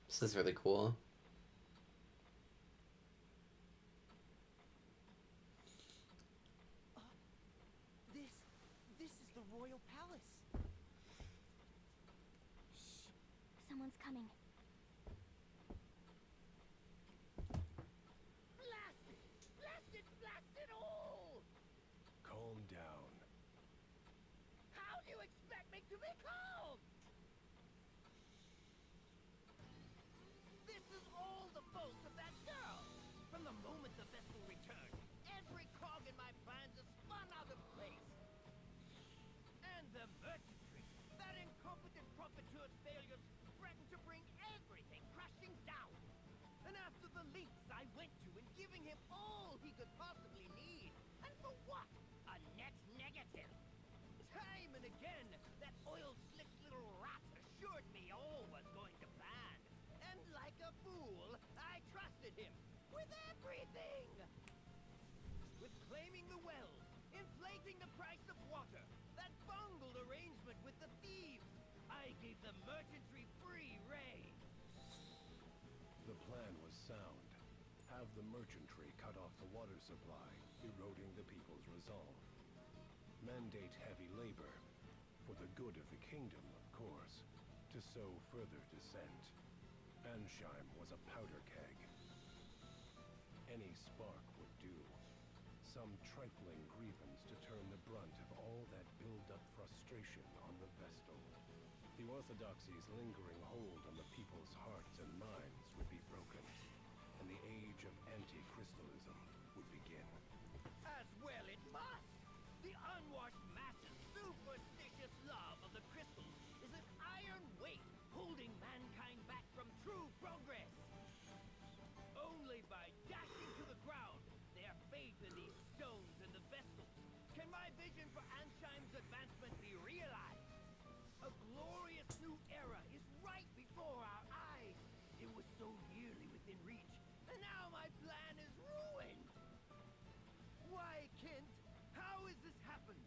This is really cool. This is the royal palace. Shh. Someone's coming. Blast it! Blast it! Blast it all! Calm down. How do you expect me to be calm? This is all the fault of that girl. From the moment the vessel returned, every cog in my plans is spun out of place. And the merchantry, that incompetent profiteur's failures threatened to bring everything crashing down. And after the lengths I went to in giving him all he could possibly need, and for what? A net negative. Time and again, that oil-slick little rat assured me all was going to plan. And like a fool, I trusted him with everything. With claiming the wells, inflating the price of water, that bungled arrangement with the thieves, I gave the merchantry free rein. The plan was sound. Have the merchantry cut off the water supply, eroding the people's resolve. Mandate heavy labor, for the good of the kingdom, of course, to sow further dissent. Ansheim was a powder keg. Any spark would do. Some trifling grievance to turn the brunt of all that build-up frustration on the Vestal. The Orthodoxy's lingering hold on the people's hearts and minds would be broken, and the age of anti-crystalism would begin. As well it must! The unwashed masses' superstitious love of the crystals is an iron weight holding mankind back from true progress. Only by dashing to the ground their faith in these stones and the vestals can my vision for Ansheim's advancement be realized. A glorious new era is right before our eyes. It was so nearly within reach, and now my plan is ruined. Why, Kent? How has this happened?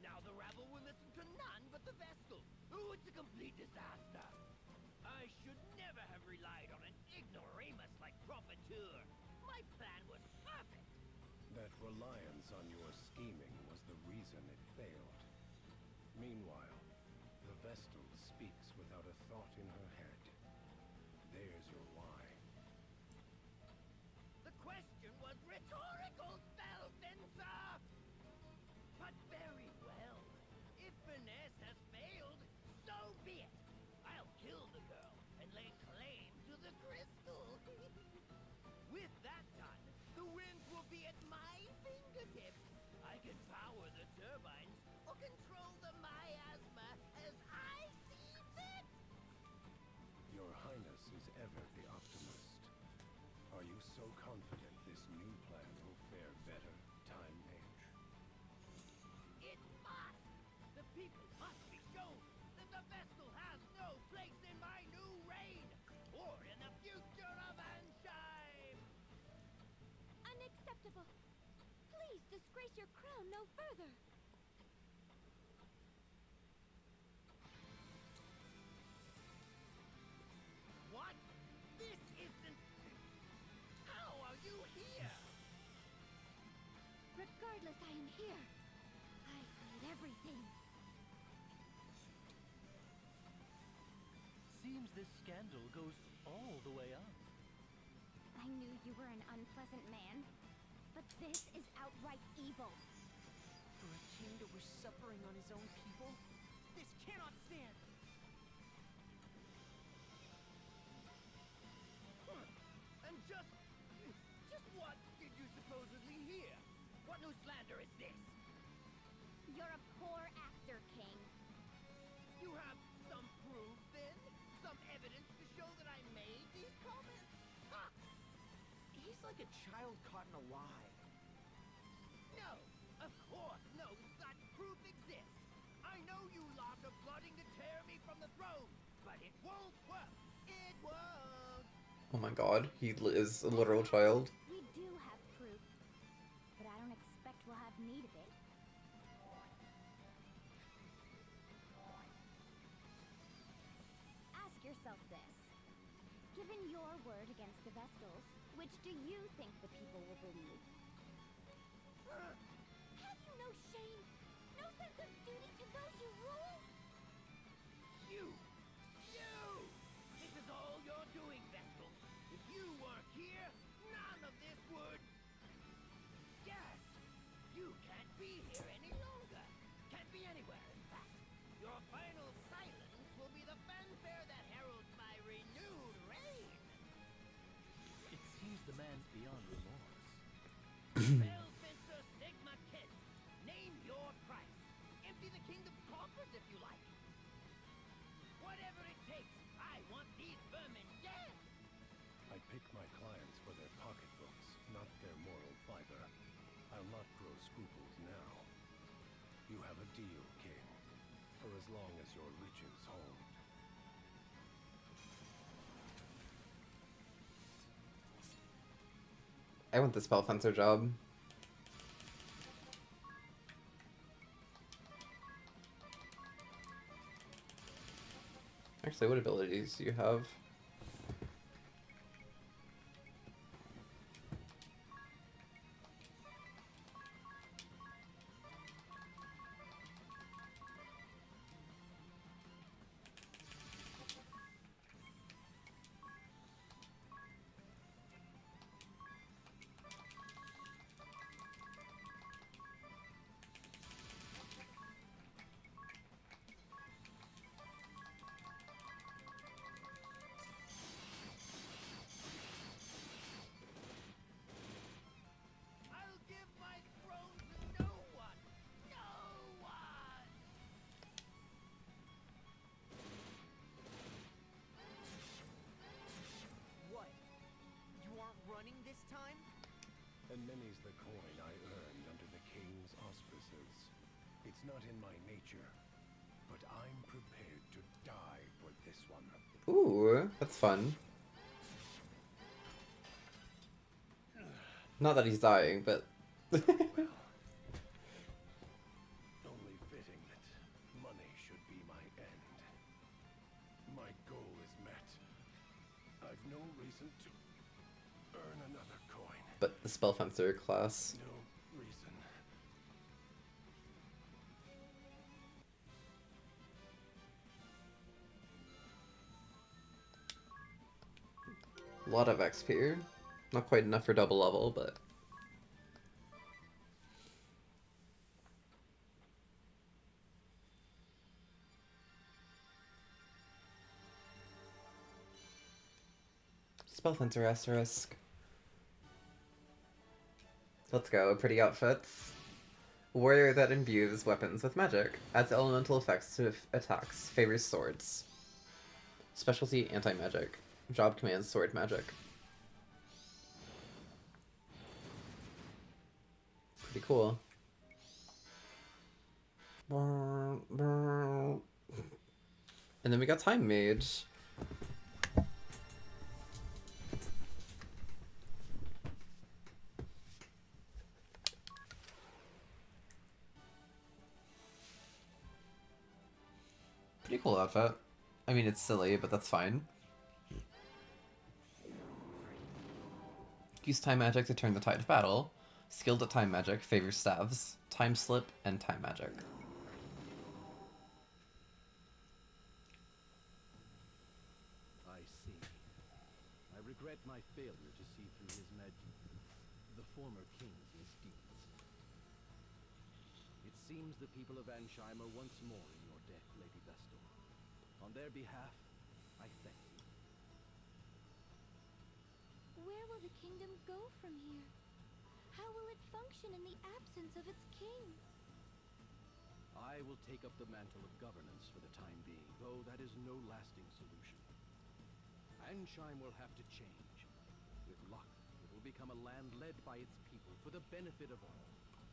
Now the rabble will listen to none but the Vestal. Oh, it's a complete disaster. I should never have relied on an ignoramus like Profiteur. My plan was perfect. That reliance on your scheming was the reason it failed. Meanwhile, the Vestal speaks without a thought in her head. There's your why. The question was rhetorical, Spellfencer! But very well. If finesse has failed, so be it. I'll kill the girl and lay claim to the crystal. With that done, the winds will be at my fingertips. I can power the turbines or control the miasma as I see fit. Your Highness is ever the optimist. Are you so confident this new plan will fare better, Time Mage? It must! The people must be shown that the Vestal has no place in my new reign, or in the future of Ansheim! Unacceptable. Please disgrace your crown no further. What? This isn't... How are you here? Regardless, I am here. I heard everything. seems this scandal goes all the way up. I knew you were an unpleasant man, but this is outright evil. For a king to wish suffering on his own people? This cannot stand! And just what did you supposedly hear? What new slander is this? You're a poor actor, King. You have some proof, then? Some evidence to show that I made these comments? Ha! He's like a child caught in a lie. No, of course, no, that proof exists. I know you lot are plotting to tear me from the throne, but it won't work. It won't. Oh my god, he is a literal child. We do have proof, but I don't expect we'll have need of it. Ask yourself this. Given your word against the Vestals, which do you think the people will believe? Have you no shame? No sense of duty to those you rule? You! This is all you're doing, Vestal. If you weren't here, none of this would... Yes! You can't be here any longer. Can't be anywhere, in fact. Your final silence will be the fanfare that heralds my renewed reign. It seems the man's beyond remorse. Spellfencer Sigma Kent, name your price. Empty the kingdom's coffers if you like. Whatever it takes, I want these vermin dead. I pick my clients for their pocketbooks, not their moral fiber. I'll not grow scruples now. You have a deal, King, for as long as your riches hold. I want the spell fencer job. Actually, what abilities do you have? I'll give my throne to no one. No one! What? You aren't running this time? And many's the coin I earned under the king's auspices. It's not in my nature, but I'm prepared to die for this one. Ooh, that's fun. Not that he's dying, but... Only fitting that money should be my end. My goal is met. I've no reason to earn another coin. But the spell fencer class. No reason. A lot of XP. Not quite enough for double level, but... Spell fencer asterisk. Let's go, pretty outfits. Warrior that imbues weapons with magic. Adds elemental effects to attacks. Favors swords. Specialty anti-magic. Job commands sword magic. Pretty cool. And then we got Time Mage. Pretty cool outfit. I mean, it's silly, but that's fine. Use time magic to turn the tide of battle. Skilled at time magic, favors staves, time slip, and time magic. see. I regret my failure to see through his the former king's misdeeds. It seems the people of Ansheim are once more in your debt, Lady Vestal. On their behalf, I thank you. Where will the kingdom go from here? How will it function in the absence of its king? I will take up the mantle of governance for the time being, though that is no lasting solution. Ansheim will have to change. With luck, it will become a land led by its people for the benefit of all.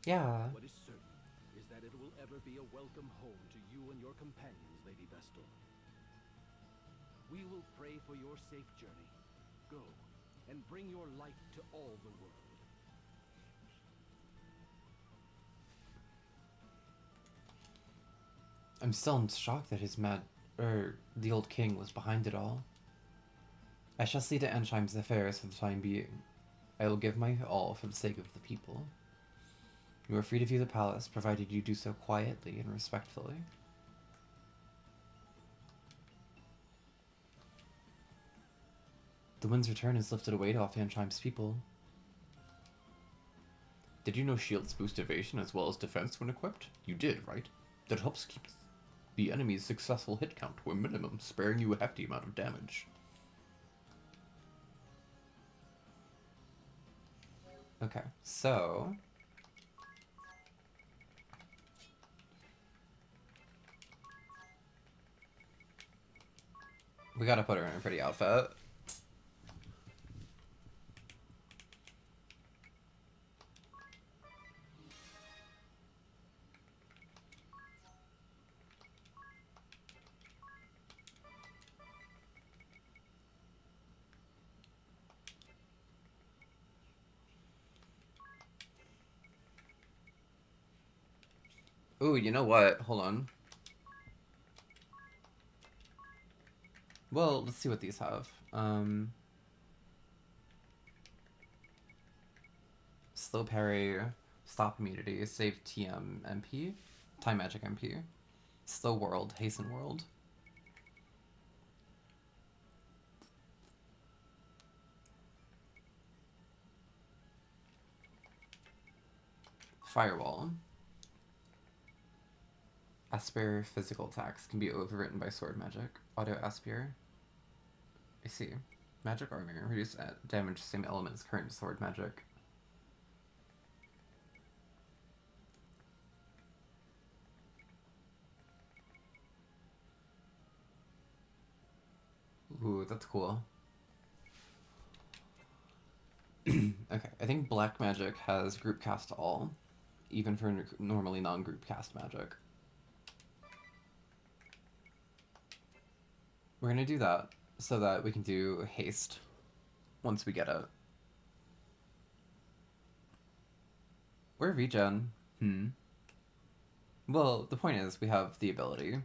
Yeah. What is certain is that it will ever be a welcome home to you and your companions, Lady Vestal. We will pray for your safe journey. Go, and bring your light to all the world. I'm still in shock that the old king was behind it all. I shall see to Ansheim's affairs for the time being. I will give my all for the sake of the people. You are free to view the palace, provided you do so quietly and respectfully. The wind's return has lifted a weight off Ansheim's people. Did you know shields boost evasion as well as defense when equipped? You did, right? That helps keep the enemy's successful hit count to a minimum, sparing you a hefty amount of damage. Okay, so... we gotta put her in a pretty outfit. Ooh, you know what? Hold on. Well, let's see what these have. Slow parry, stop immunity, save TM MP, time magic MP, slow world, hasten world. Firewall. Aspire physical attacks can be overwritten by sword magic. Auto Aspire. I see. Magic armor. Reduce damage same element as current sword magic. Ooh, that's cool. Okay, I think black magic has group cast all, even for normally non-group cast magic. We're gonna do that so that we can do haste once we get it. We're regen. Well, the point is we have the ability.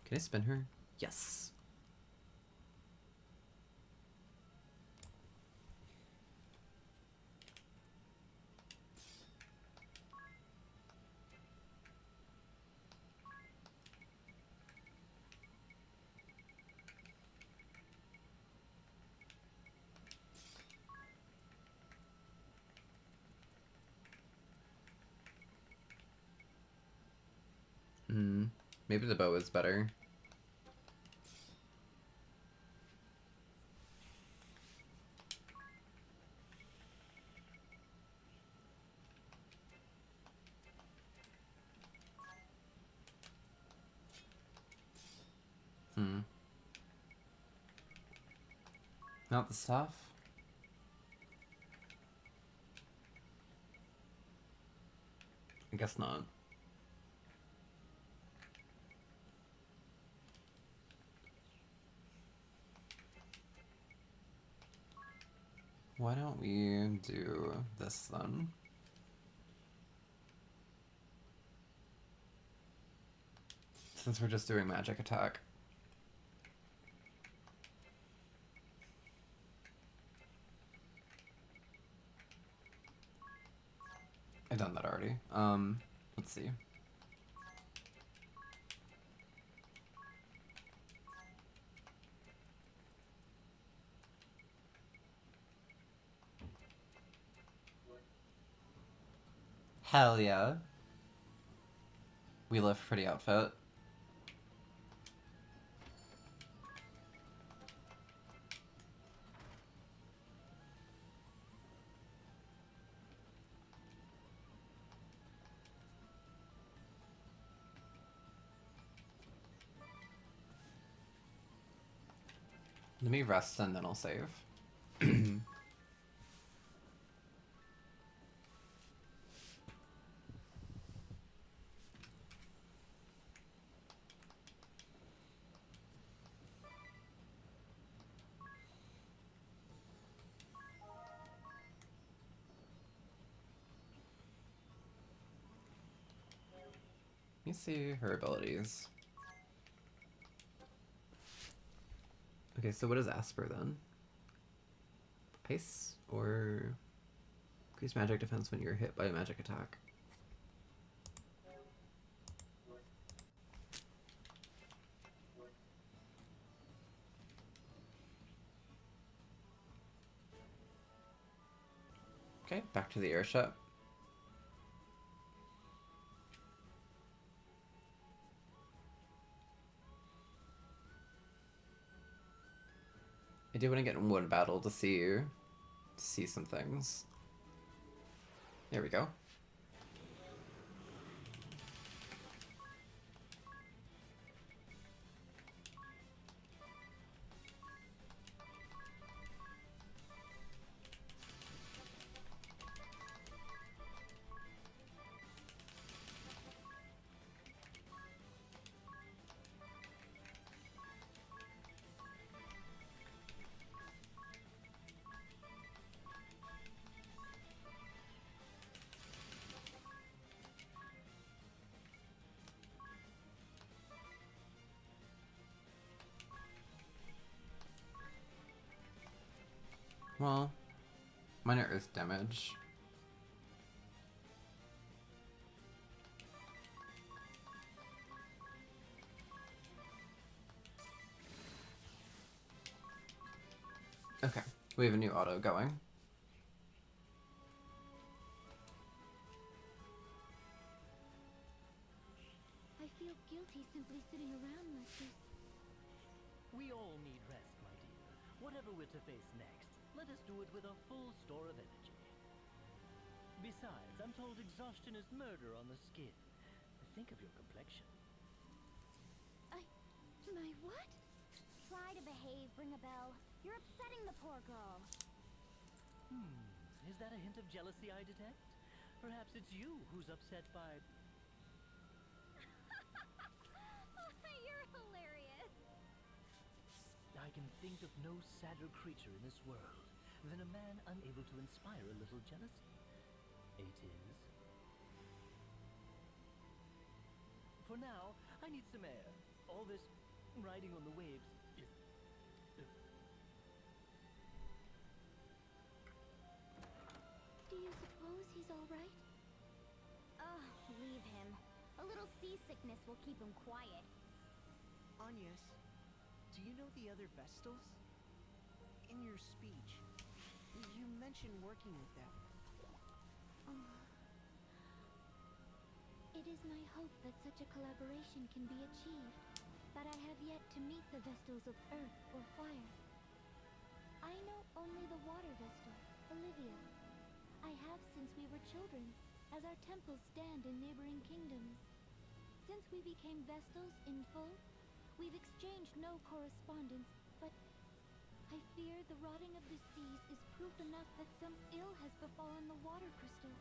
Can I spin her? Yes. Maybe the bow is better. Not the staff? I guess not. Why don't we do this then? Since we're just doing magic attack. I've done that already. Let's see. Hell yeah. We live pretty outfit. Let me rest and then I'll save. Let me see her abilities. Okay, so what is Asper then? Pace or increase magic defense when you're hit by a magic attack? Okay, back to the airship. I do want to get in one battle to see some things. There we go. Well, minor earth damage. Okay, we have a new auto going. I feel guilty simply sitting around like this. We all need rest, my dear. Whatever we're to face next, let us do it with a full store of energy. Besides, I'm told exhaustion is murder on the skin. Think of your complexion. My what? Try to behave, Ring a Bell. You're upsetting the poor girl. Is that a hint of jealousy I detect? Perhaps it's you who's upset by... You're hilarious. I can think of no sadder creature in this world than a man unable to inspire a little jealousy. It is. For now, I need some air. All this riding on the waves is... Do you suppose he's all right? Leave him. A little seasickness will keep him quiet. Agnes, do you know the other Vestals? In your speech, you mentioned working with them. It is my hope that such a collaboration can be achieved, but I have yet to meet the Vestals of Earth or Fire. I know only the Water Vestal, Olivia. I have since we were children, as our temples stand in neighboring kingdoms. Since we became Vestals in full, we've exchanged no correspondence, but I fear the rotting of the seas is proof enough that some ill has befallen the Water Crystal.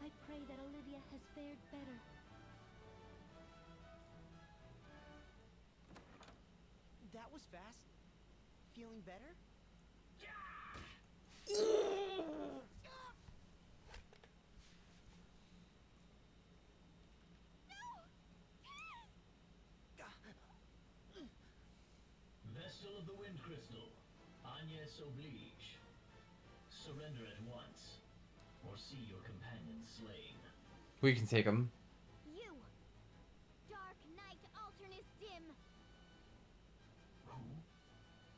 I pray that Olivia has fared better. That was fast. Feeling better? Vessel of the Wind Crystal, Agnes Oblige. Surrender at once, or see your companion slain. We can take him. You! Dark Knight Alternus Dim! Who?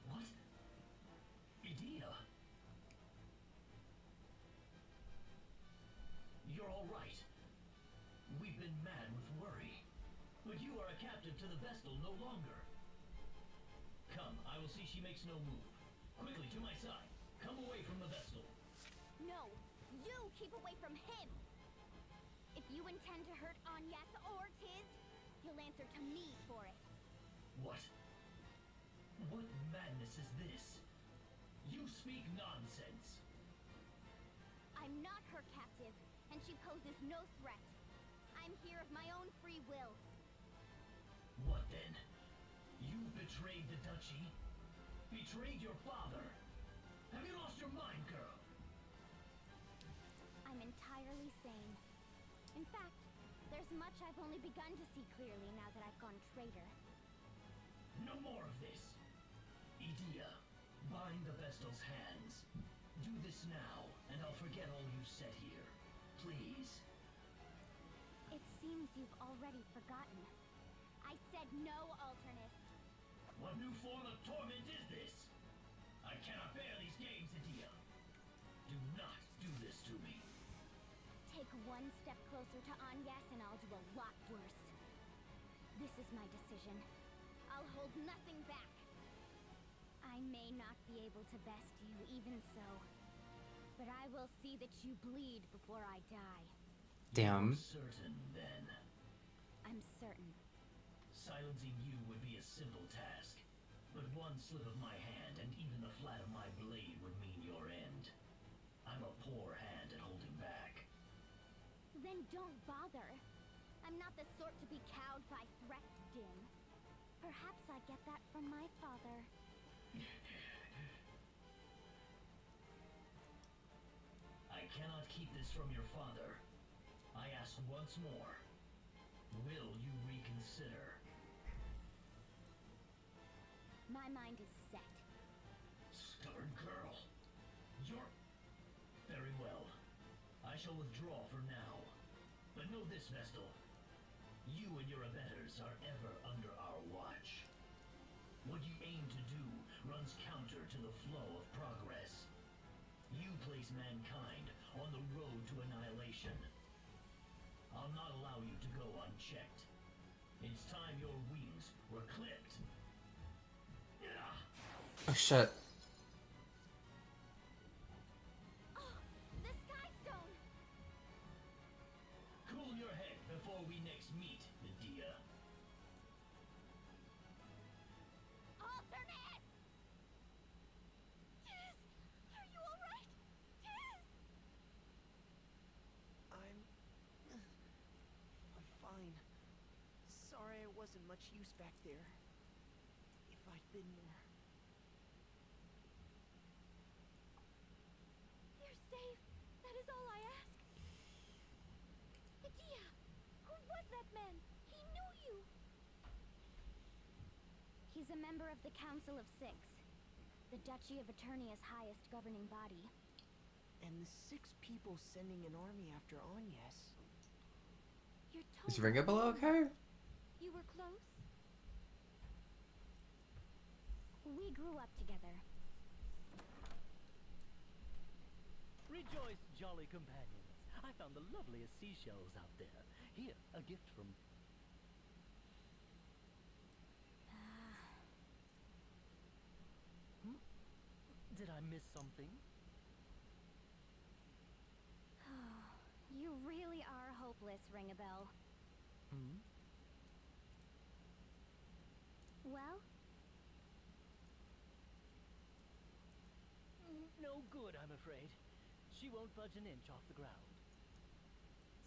What? Idea? You're all right. We've been mad with worry. But you are a captive to the Vestal no longer. Come, I will see she makes no move. Quickly, to my side. Come away from the Vestal. No! You keep away from him! If you intend to hurt Agnes or Tiz, you'll answer to me for it. What? What madness is this? You speak nonsense. I'm not her captive, and she poses no threat. I'm here of my own free will. What then? You betrayed the Duchy? Betrayed your father? Have you lost your mind, girl? I'm entirely sane. In fact, there's much I've only begun to see clearly now that I've gone traitor. No more of this. Idea, bind the Vestal's hands. Do this now, and I'll forget all you said here. Please. It seems you've already forgotten. I said no, Alternus. What new form of torment is this? I cannot bear these games, Idea. Do not do this to me. Take one step closer to Agnes and I'll do a lot worse. This is my decision. I'll hold nothing back. I may not be able to best you, even so. But I will see that you bleed before I die. Damn. Certain, then. I'm certain. Silencing you would be a simple task. But one slip of my hand and even the flat of my blade would mean your end. I'm a poor hand at holding back. Then don't bother. I'm not the sort to be cowed by threats, Dim. Perhaps I get that from my father. I cannot keep this from your father. I ask once more. Will you reconsider? My mind is set. Stubborn girl. You're... Very well. I shall withdraw for now. But know this, Vestal. You and your abettors are ever under our watch. What you aim to do runs counter to the flow of progress. You place mankind on the road to annihilation. I'll not allow you to go unchecked. It's time your wings were clipped. Oh shit. Oh, the Sky Stone! Cool your head before we next meet, Medea. Alternate! Tiz! Are you alright? Tiz! I'm fine. Sorry I wasn't much use back there. If I'd been more... You're safe. That is all I ask. Medea! Who was that man? He knew you! He's a member of the Council of Six. The Duchy of Eternia's highest governing body. And the 6 people sending an army after Agnes. You're Is totally Ringabella okay? You were close? We grew up together. Rejoice, jolly companions. I found the loveliest seashells out there. Here, a gift from... Did I miss something? You really are hopeless, Ringabel. Hmm? Well? No good, I'm afraid. She won't budge an inch off the ground.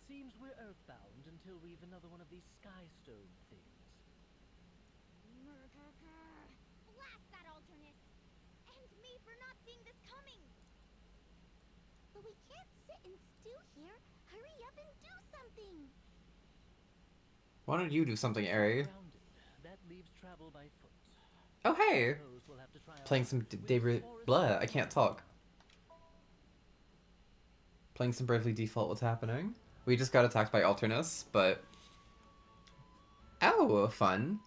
Seems we're earthbound until we've another one of these sky stone things. Blast that Alternus! And me for not seeing this coming! But we can't sit and stew here. Hurry up and do something! Why don't you do something, Ari? Grounded. That leaves travel by foot. Oh, hey! Suppose we'll have to try our Playing luck some with David... Forest Blah, I can't talk. Playing some Bravely Default, what's happening? We just got attacked by Alternus, but... Oh, fun.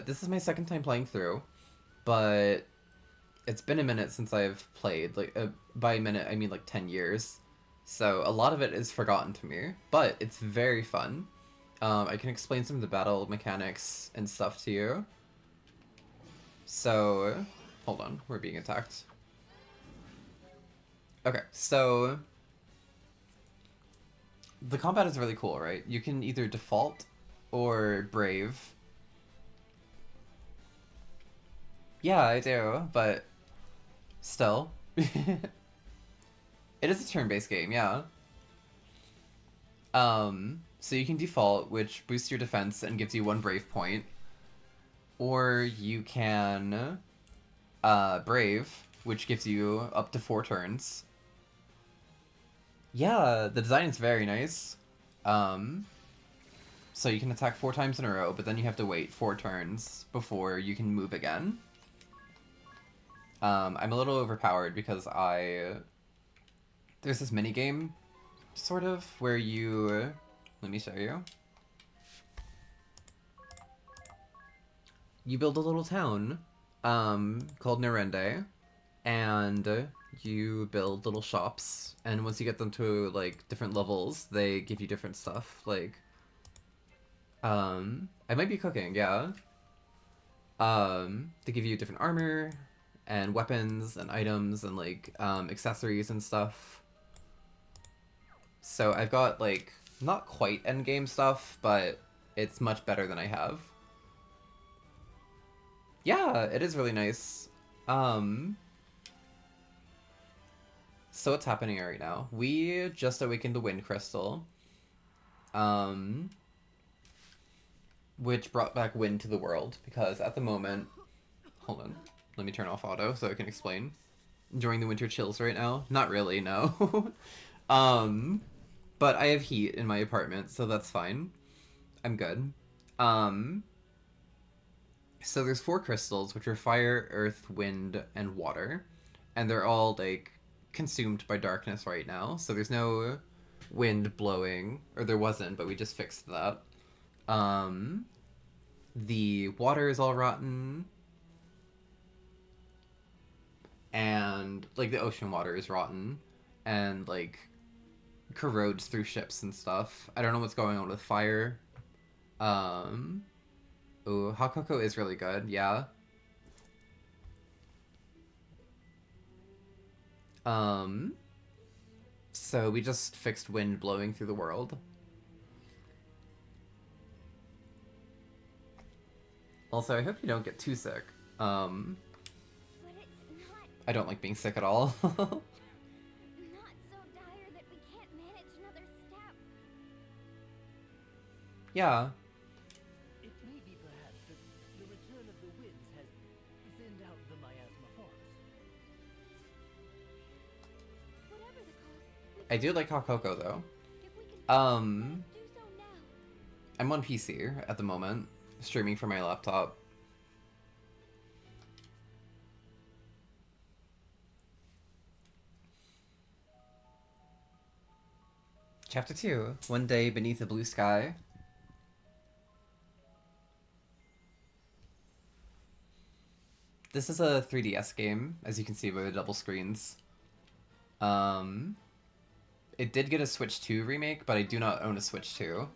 This is my second time playing through, but it's been a minute since I've played. Like, by a minute, I mean like 10 years. So a lot of it is forgotten to me, but it's very fun. I can explain some of the battle mechanics and stuff to you. So, hold on, we're being attacked. Okay, so the combat is really cool, right? You can either default or brave. Yeah, I do, but still. It is a turn-based game, yeah. So you can default, which boosts your defense and gives you 1 brave point. Or you can brave, which gives you up to 4 turns. Yeah, the design is very nice. So you can attack 4 times in a row, but then you have to wait 4 turns before you can move again. I'm a little overpowered because there's this minigame, sort of, where you... Let me show you. You build a little town, called Nerende, and you build little shops, and once you get them to, like, different levels, they give you different stuff, like... I might be cooking, yeah. They give you different armor, and weapons, and items, and, like, accessories and stuff. So I've got, like, not quite endgame stuff, but it's much better than I have. Yeah, it is really nice. So what's happening right now? We just awakened the Wind Crystal. Which brought back wind to the world, because at the moment... Hold on. Let me turn off auto so I can explain. Enjoying the winter chills right now? Not really, no. But I have heat in my apartment, so that's fine. I'm good. So there's 4 crystals, which are fire, earth, wind, and water. And they're all, like, consumed by darkness right now. So there's no wind blowing. Or there wasn't, but we just fixed that. The water is all rotten. And, like, the ocean water is rotten. And, like, corrodes through ships and stuff. I don't know what's going on with fire. Ooh, hot cocoa is really good, yeah. So we just fixed wind blowing through the world. Also, I hope you don't get too sick. But it's not I don't like being sick at all. not so dire that we can't manage another step. Yeah. It may be perhaps that the return of the winds has thinned out the miasma forest. Whatever the cause, I do like hot cocoa, though. if we can do so now. I'm on PC at the moment, streaming from my laptop. Chapter 2, One Day Beneath a Blue Sky. This is a 3DS game, as you can see by the double screens. It did get a Switch 2 remake, but I do not own a Switch 2. Alternus,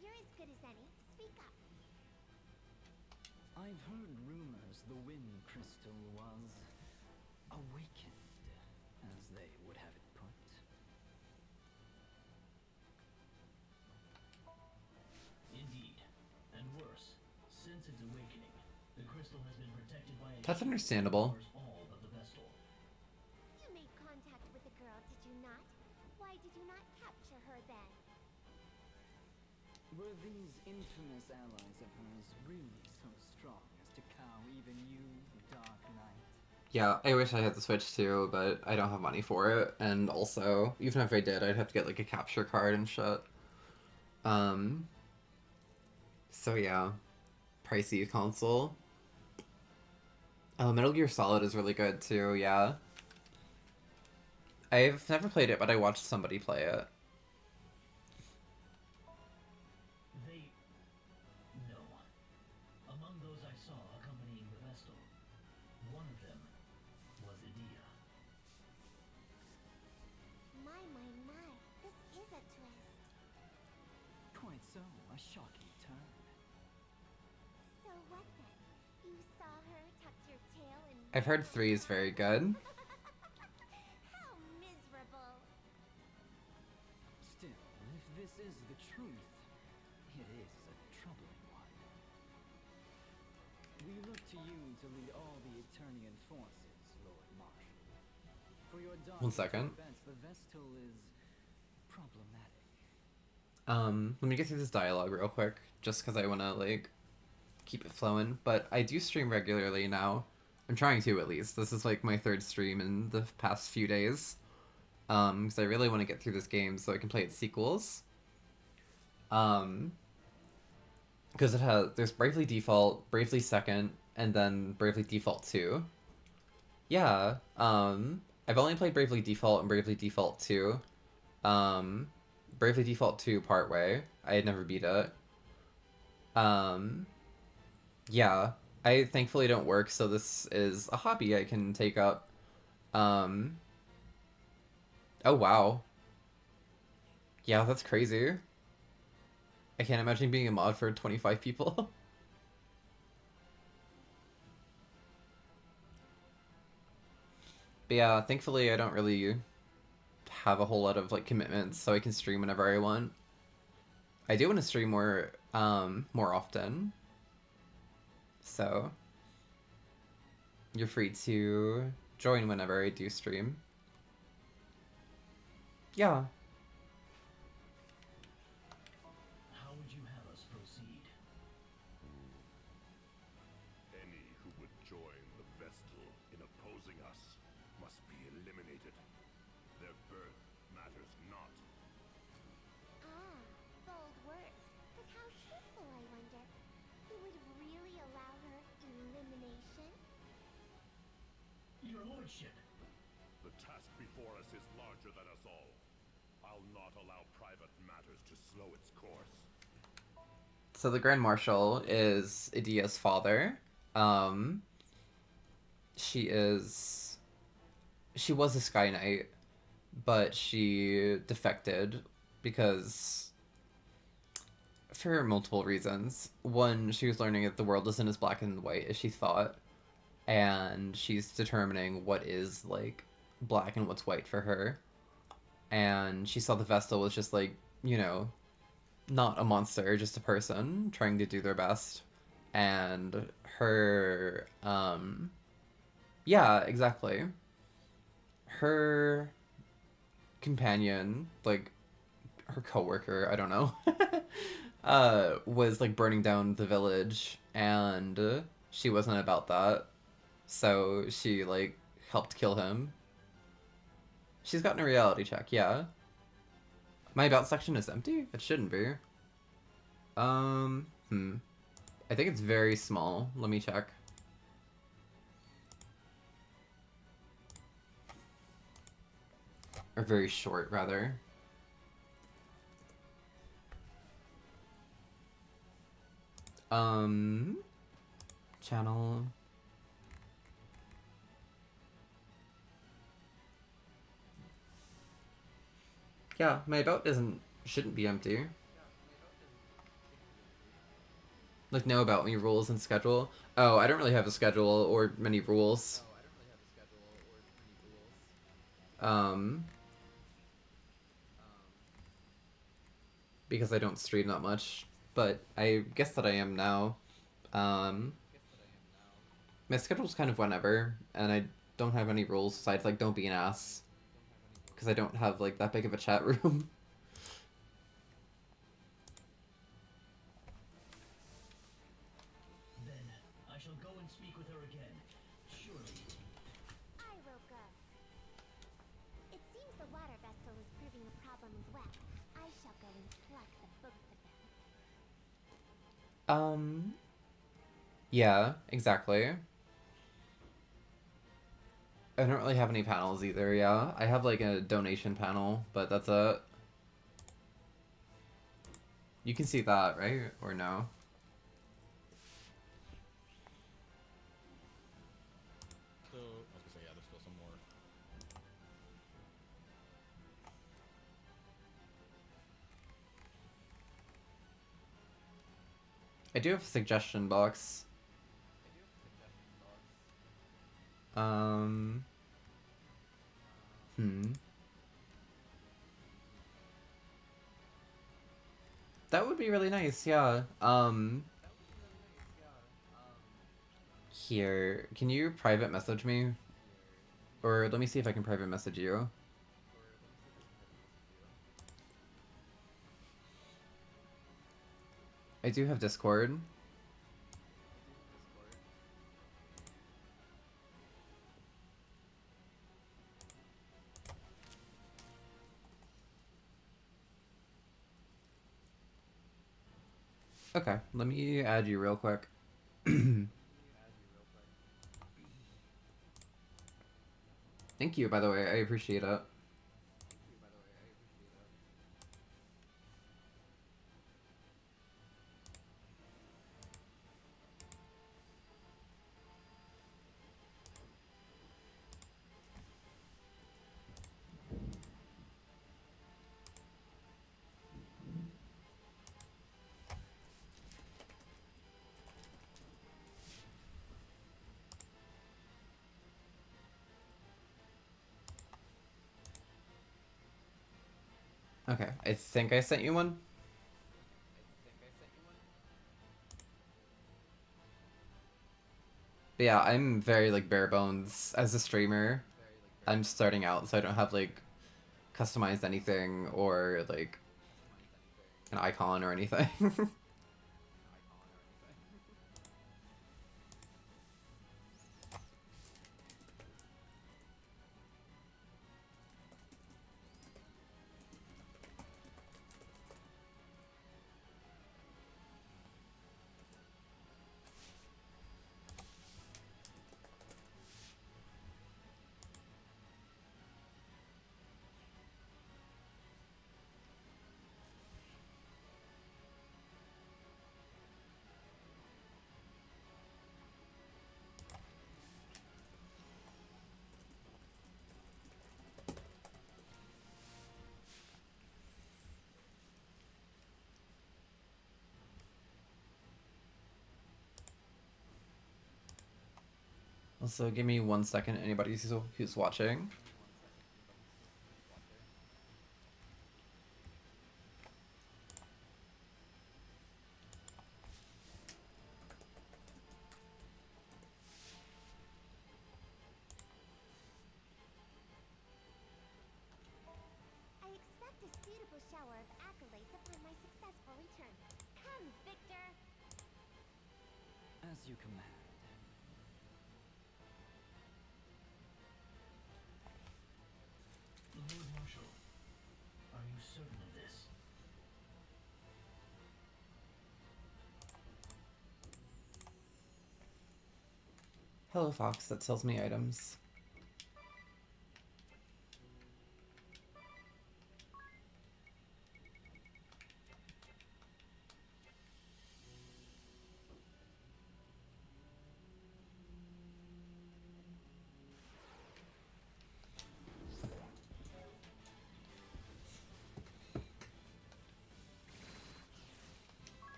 you're as good as any. Speak up. I've heard rumors the wind crystal was awakened, as they would have it put. Indeed, and worse. Since its awakening, the crystal has been protected by a That's shield that understandable. covers all but the Vestal. You made contact with the girl, did you not? Why did you not capture her then? Were these infamous allies of hers really so strong as to cow even you, Dark Knight? Yeah, I wish I had the Switch 2, but I don't have money for it. And also, even if I did, I'd have to get like a capture card and shit. So yeah, pricey console. Oh, Metal Gear Solid is really good too, yeah. I've never played it, but I watched somebody play it. They... No. Among those I saw accompanying the Vestal, one of them was Idia. My, this is a twist. Quite so, a shocking turn. So what then? You saw her, tucked your tail, and... I've heard 3 is very good. How miserable. Still, if this is the truth, it is a troubling one. We look to you to lead all the Eternian forces, Lord Marshal. For your One second. defense, the Vestal is problematic. Let me get through this dialogue real quick, just because I want to, like, keep it flowing. But I do stream regularly now. I'm trying to, at least. This is, like, my 3rd stream in the past few days. Because I really want to get through this game so I can play its sequels. Because it has... There's Bravely Default, Bravely Second, and then Bravely Default 2. Yeah, I've only played Bravely Default and Bravely Default 2. Bravely Default 2 partway. I had never beat it. Yeah. I thankfully don't work, so this is a hobby I can take up. Oh wow. Yeah, that's crazy. I can't imagine being a mod for 25 people. But yeah, thankfully I don't really have a whole lot of like commitments, so I can stream whenever I want. I do want to stream more often. So you're free to join whenever I do stream. Yeah. How would you have us proceed? Any who would join the Vestal in opposing us must be eliminated. Their birth matters not. Ah, bold words. But how truthful, I wonder. You would really allow her elimination? Your lordship! The task before us is larger than us all. I'll not allow private matters to slow its course. So the Grand Marshal is Idia's father. She was a Sky Knight, but she defected because for multiple reasons. One, she was learning that the world isn't as black and white as she thought, and she's determining what is like black and what's white for her. And she saw the Vestal was just like, you know, not a monster, just a person trying to do their best. And her, yeah, exactly. Her companion, like, her coworker, I don't know, was like burning down the village, and she wasn't about that. So she, like, helped kill him. She's gotten a reality check, yeah. My about section is empty? It shouldn't be. I think it's very small. Let me check. Or very short, rather. Channel. Yeah, my about shouldn't be empty. Like, know about me rules and schedule. Oh, I don't really have a schedule or many rules. Because I don't stream that much, but I guess that I am now. My schedule's kind of whenever, and I don't have any rules besides, like, don't be an ass. Because I don't have, like, that big of a chat room. Then I shall go and speak with her again. Surely. I will go. It seems the water Vestal is proving a problem as well. I shall go and pluck the books of them. Yeah, exactly. I don't really have any panels either, yeah. I have like a donation panel, but that's it. You can see that, right? Or no? So, I was gonna say, yeah, there's still some more. I do have a suggestion box. Um... That would be really nice, yeah. Here, can you private message me? Or let me see if I can private message you. I do have Discord. Okay, let me add you real quick. Thank you, by the way. I appreciate it. Okay, I think I sent you one. But yeah, I'm very like bare bones as a streamer. I'm starting out, so I don't have like customized anything or like an icon or anything. Also, give me 1 second, anybody who's watching. I expect a suitable shower of accolades upon my successful return. Come, Victor! As you command. Lord Marshal, are you certain of this? Hello, Fox. That sells me items.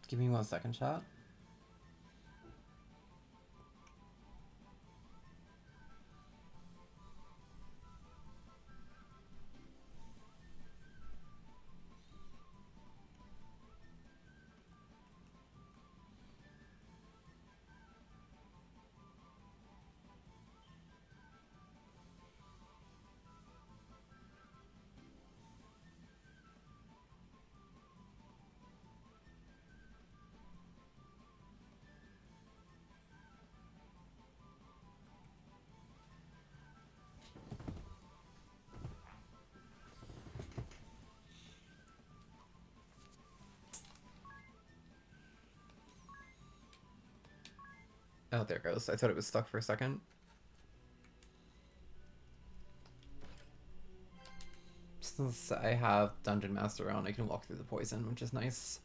Give me 1 second, chat. Oh, there it goes. I thought it was stuck for a second. Since I have Dungeon Master on, I can walk through the poison, which is nice.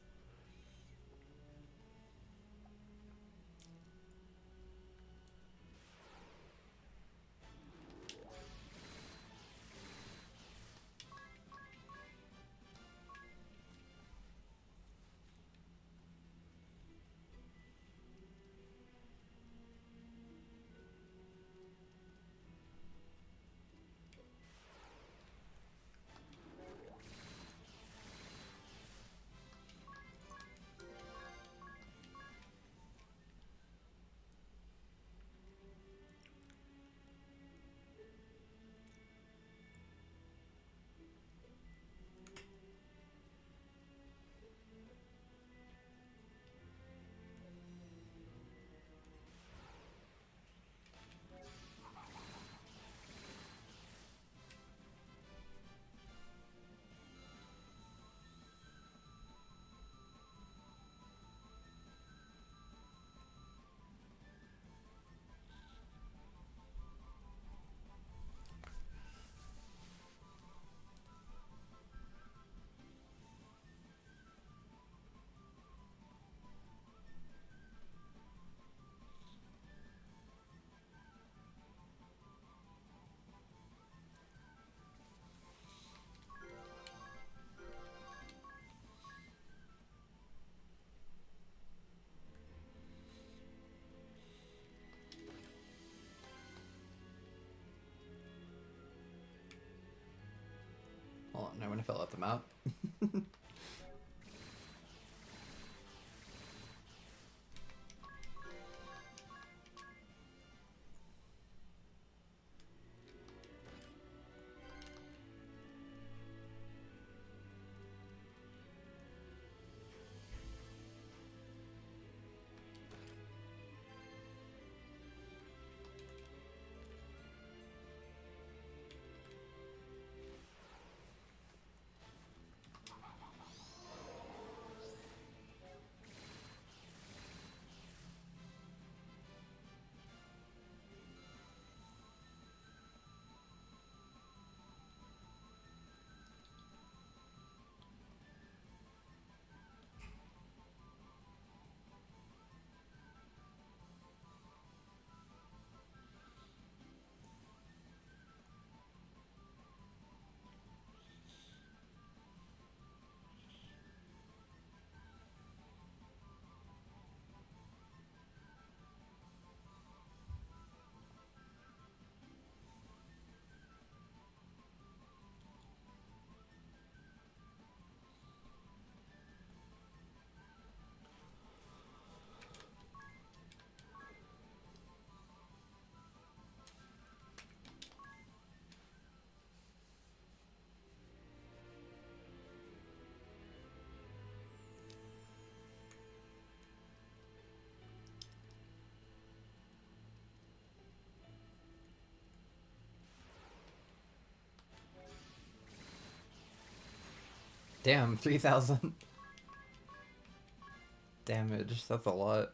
Hold on, I want to fill out the map. Damn, 3,000 damage. That's a lot.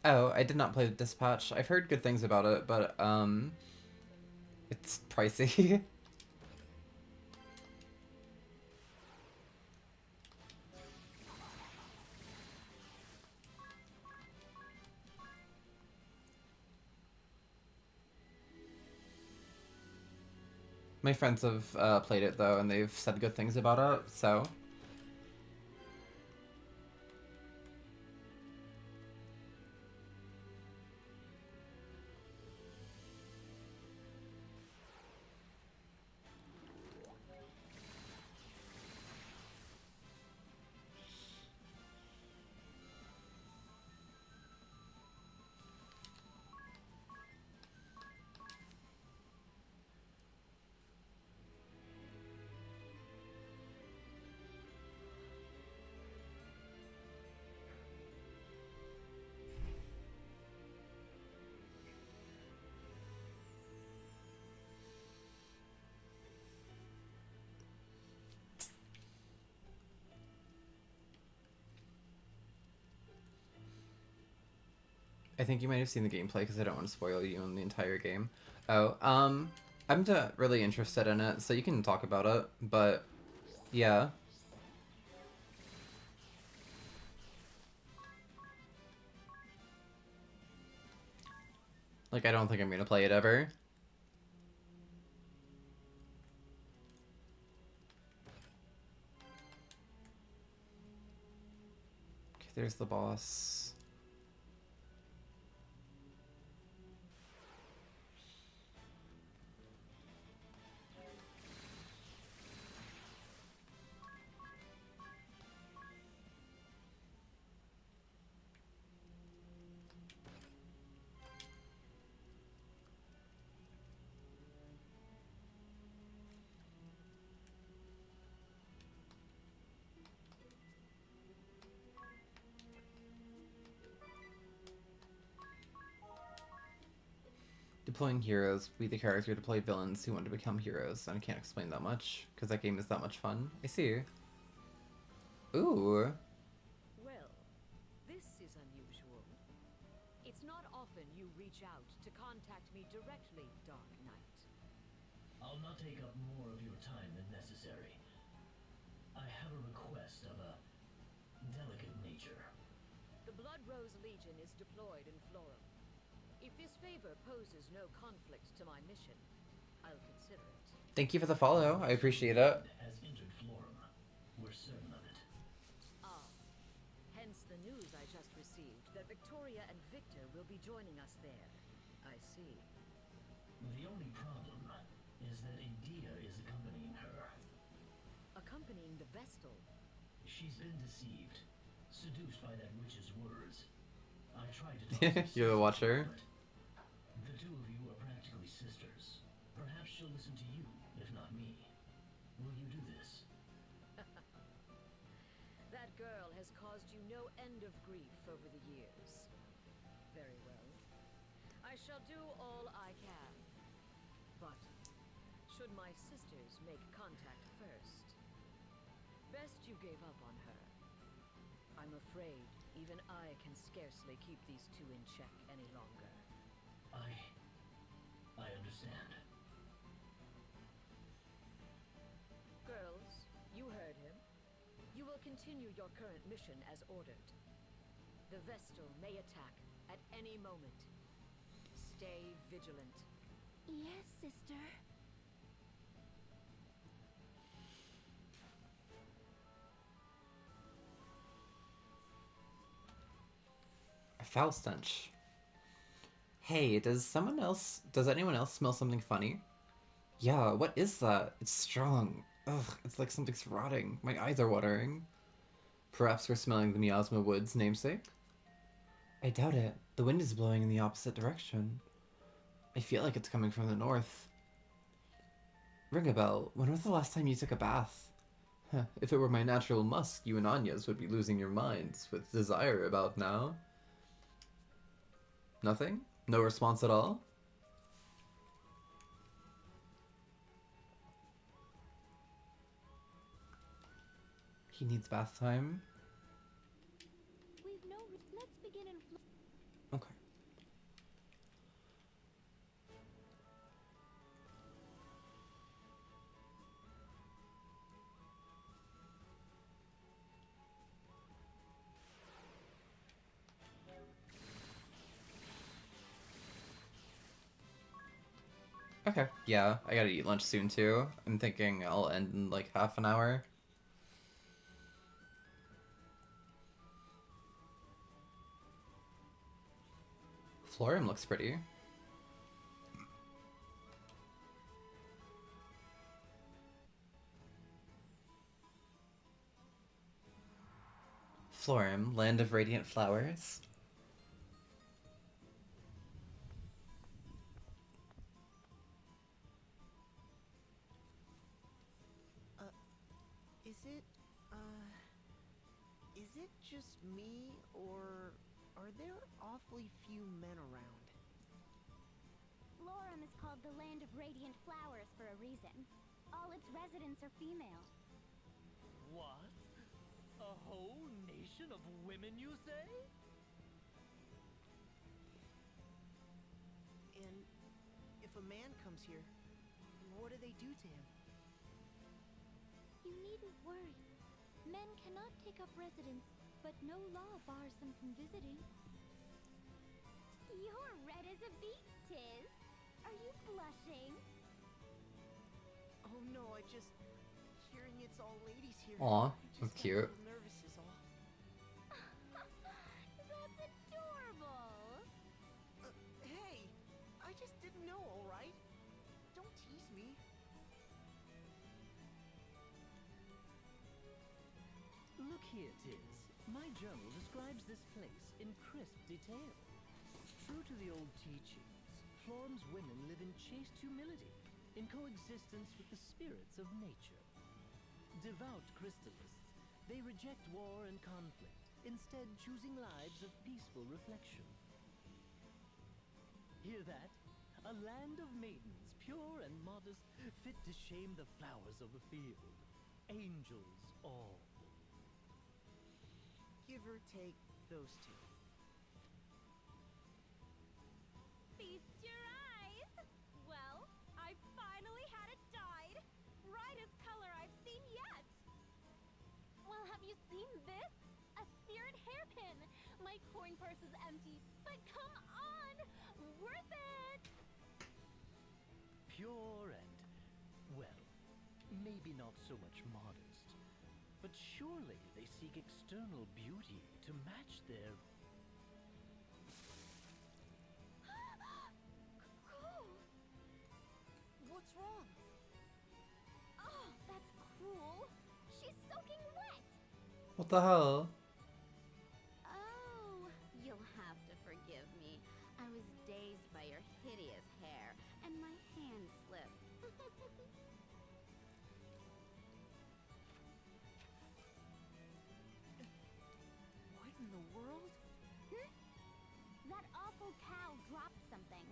Oh, I did not play Dispatch. I've heard good things about it, but it's pricey. My friends have played it though, and they've said good things about it, so. I think you might have seen the gameplay because I don't want to spoil you on the entire game. Oh, I'm not really interested in it, so you can talk about it, but yeah. Like, I don't think I'm gonna play it ever. Okay, there's the boss. Deploying heroes. We the character deploy villains who want to become heroes. And I can't explain that much, because that game is that much fun. I see. Ooh. Well, this is unusual. It's not often you reach out to contact me directly, Dark Knight. I'll not take up more of your time than necessary. I have a request of a delicate nature. The Blood Rose Legion is deployed in Florum. If this favor poses no conflict to my mission, I'll consider it. Thank you for the follow. I appreciate it. Has entered Florum. We're certain of it. Ah, hence the news I just received that Victoria and Victor will be joining us there. I see. The only problem is that Adia is accompanying her. Accompanying the Vestal? She's been deceived, seduced by that witch's words. I tried to talk You're the watcher. The two of you are practically sisters. Perhaps she'll listen to you, if not me. Will you do this? That girl has caused you no end of grief over the years. Very well. I shall do all I can. But should my sisters make contact first? Best you gave up on her. I'm afraid even I can scarcely keep these two in check any longer. I understand. Girls, you heard him. You will continue your current mission as ordered. The Vestal may attack at any moment. Stay vigilant. Yes, sister. A foul stench. Hey, does anyone else smell something funny? Yeah, what is that? It's strong. Ugh, it's like something's rotting. My eyes are watering. Perhaps we're smelling the Miasma Woods namesake? I doubt it. The wind is blowing in the opposite direction. I feel like it's coming from the north. Ring a bell. When was the last time you took a bath? If it were my natural musk, you and Anya's would be losing your minds with desire about now. Nothing? No response at all? He needs bath time. Let's begin in Okay. Okay, yeah, I gotta eat lunch soon too. I'm thinking I'll end in like half an hour. Florium looks pretty. Florium, land of radiant flowers. Is it just me, or are there awfully few men around? Florum is called the Land of Radiant Flowers for a reason. All its residents are female. What? A whole nation of women, you say? And if a man comes here, what do they do to him? You needn't worry. Men cannot take up residence, but no law bars them from visiting. You're red as a beet, Tiz. Are you blushing? Oh no, hearing it's all ladies here. Aw, I just that's got a cute. little nervous is all. That's adorable. Hey, I just didn't know, all right? Don't tease me. Look here, Tiz. My journal describes this place in crisp detail. True to the old teachings, Florum's women live in chaste humility, in coexistence with the spirits of nature. Devout crystallists, they reject war and conflict, instead choosing lives of peaceful reflection. Hear that? A land of maidens, pure and modest, fit to shame the flowers of the field. Angels all. Give or take those two. Feast your eyes. Well, I finally had it dyed. Brightest color I've seen yet. Well, have you seen this? A spirit hairpin. My coin purse is empty, but come on, worth it. Pure and, well, maybe not so much modest, but surely they seek external beauty to match their... Cool. What's wrong? Oh, that's cruel. She's soaking wet. What the hell? Oh, you'll have to forgive me. I was dazed by your hideous hair, and my hand slipped. What in the world? That awful cow dropped something.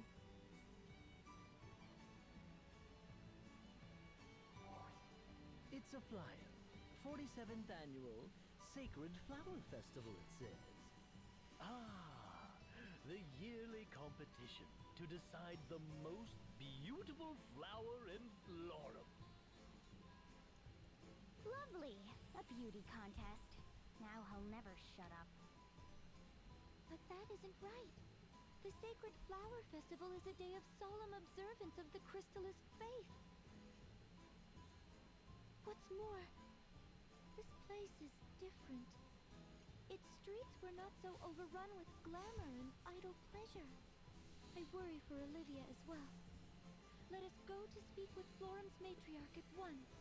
It's a flyer. 47th Annual Sacred Flower Festival, it says. Ah, the yearly competition to decide the most beautiful flower in Florum. Lovely. A beauty contest. Now he'll never shut up. But that isn't right. The Sacred Flower Festival is a day of solemn observance of the Crystallist faith. What's more, this place is different. Its streets were not so overrun with glamour and idle pleasure. I worry for Olivia as well. Let us go to speak with Florum's matriarch at once.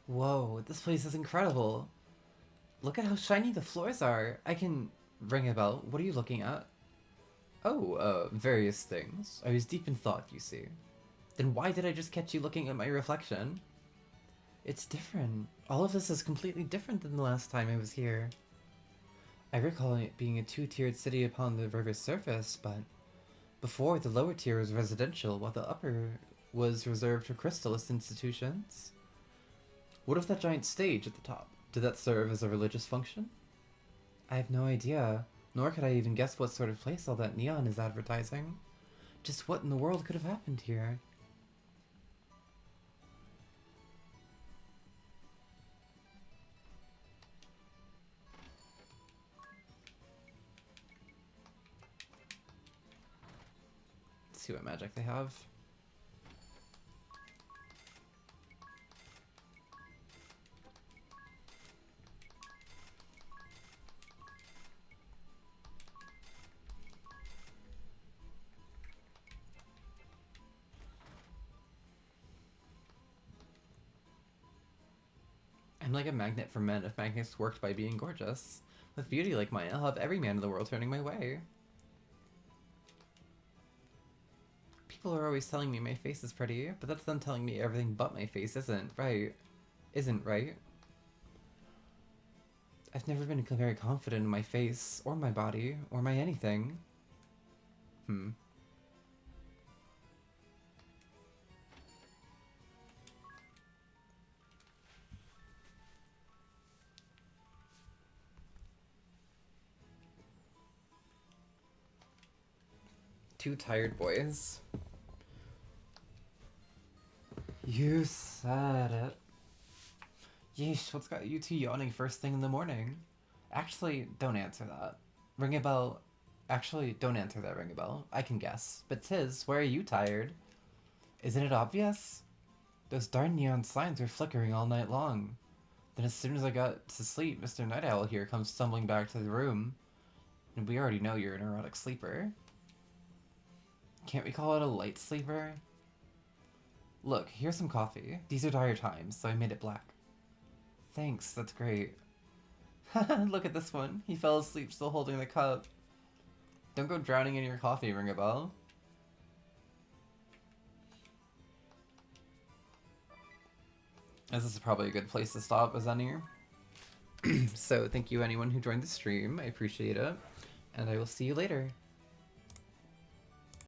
Whoa, this place is incredible. Look at how shiny the floors are. I can ring a bell. What are you looking at? Oh, various things. I was deep in thought, you see. Then why did I just catch you looking at my reflection? It's different. All of this is completely different than the last time I was here. I recall it being a two-tiered city upon the river's surface, but before the lower tier was residential, while the upper was reserved for crystallist institutions. What of that giant stage at the top? Did that serve as a religious function? I have no idea, nor could I even guess what sort of place all that neon is advertising. Just what in the world could have happened here? see what magic they have. I'm like a magnet for men if magnets worked by being gorgeous. With beauty like mine, I'll have every man in the world turning my way. People are always telling me my face is pretty, but that's them telling me everything but my face isn't right. Isn't right. I've never been very confident in my face, or my body, or my anything. Two tired boys. You said it. Yeesh, what's got you two yawning first thing in the morning? Actually, don't answer that. Ring a bell. Actually, don't answer that, ring a bell. I can guess. But Tiz, why are you tired? Isn't it obvious? Those darn neon signs were flickering all night long. Then as soon as I got to sleep, Mr. Night Owl here comes stumbling back to the room. And we already know you're an erotic sleeper. Can't we call it a light sleeper? Look, here's some coffee. These are dire times, so I made it black. Thanks, that's great. Look at this one. He fell asleep still holding the cup. Don't go drowning in your coffee, ring a bell. This is probably a good place to stop, Azanir. So thank you anyone who joined the stream. I appreciate it. And I will see you later.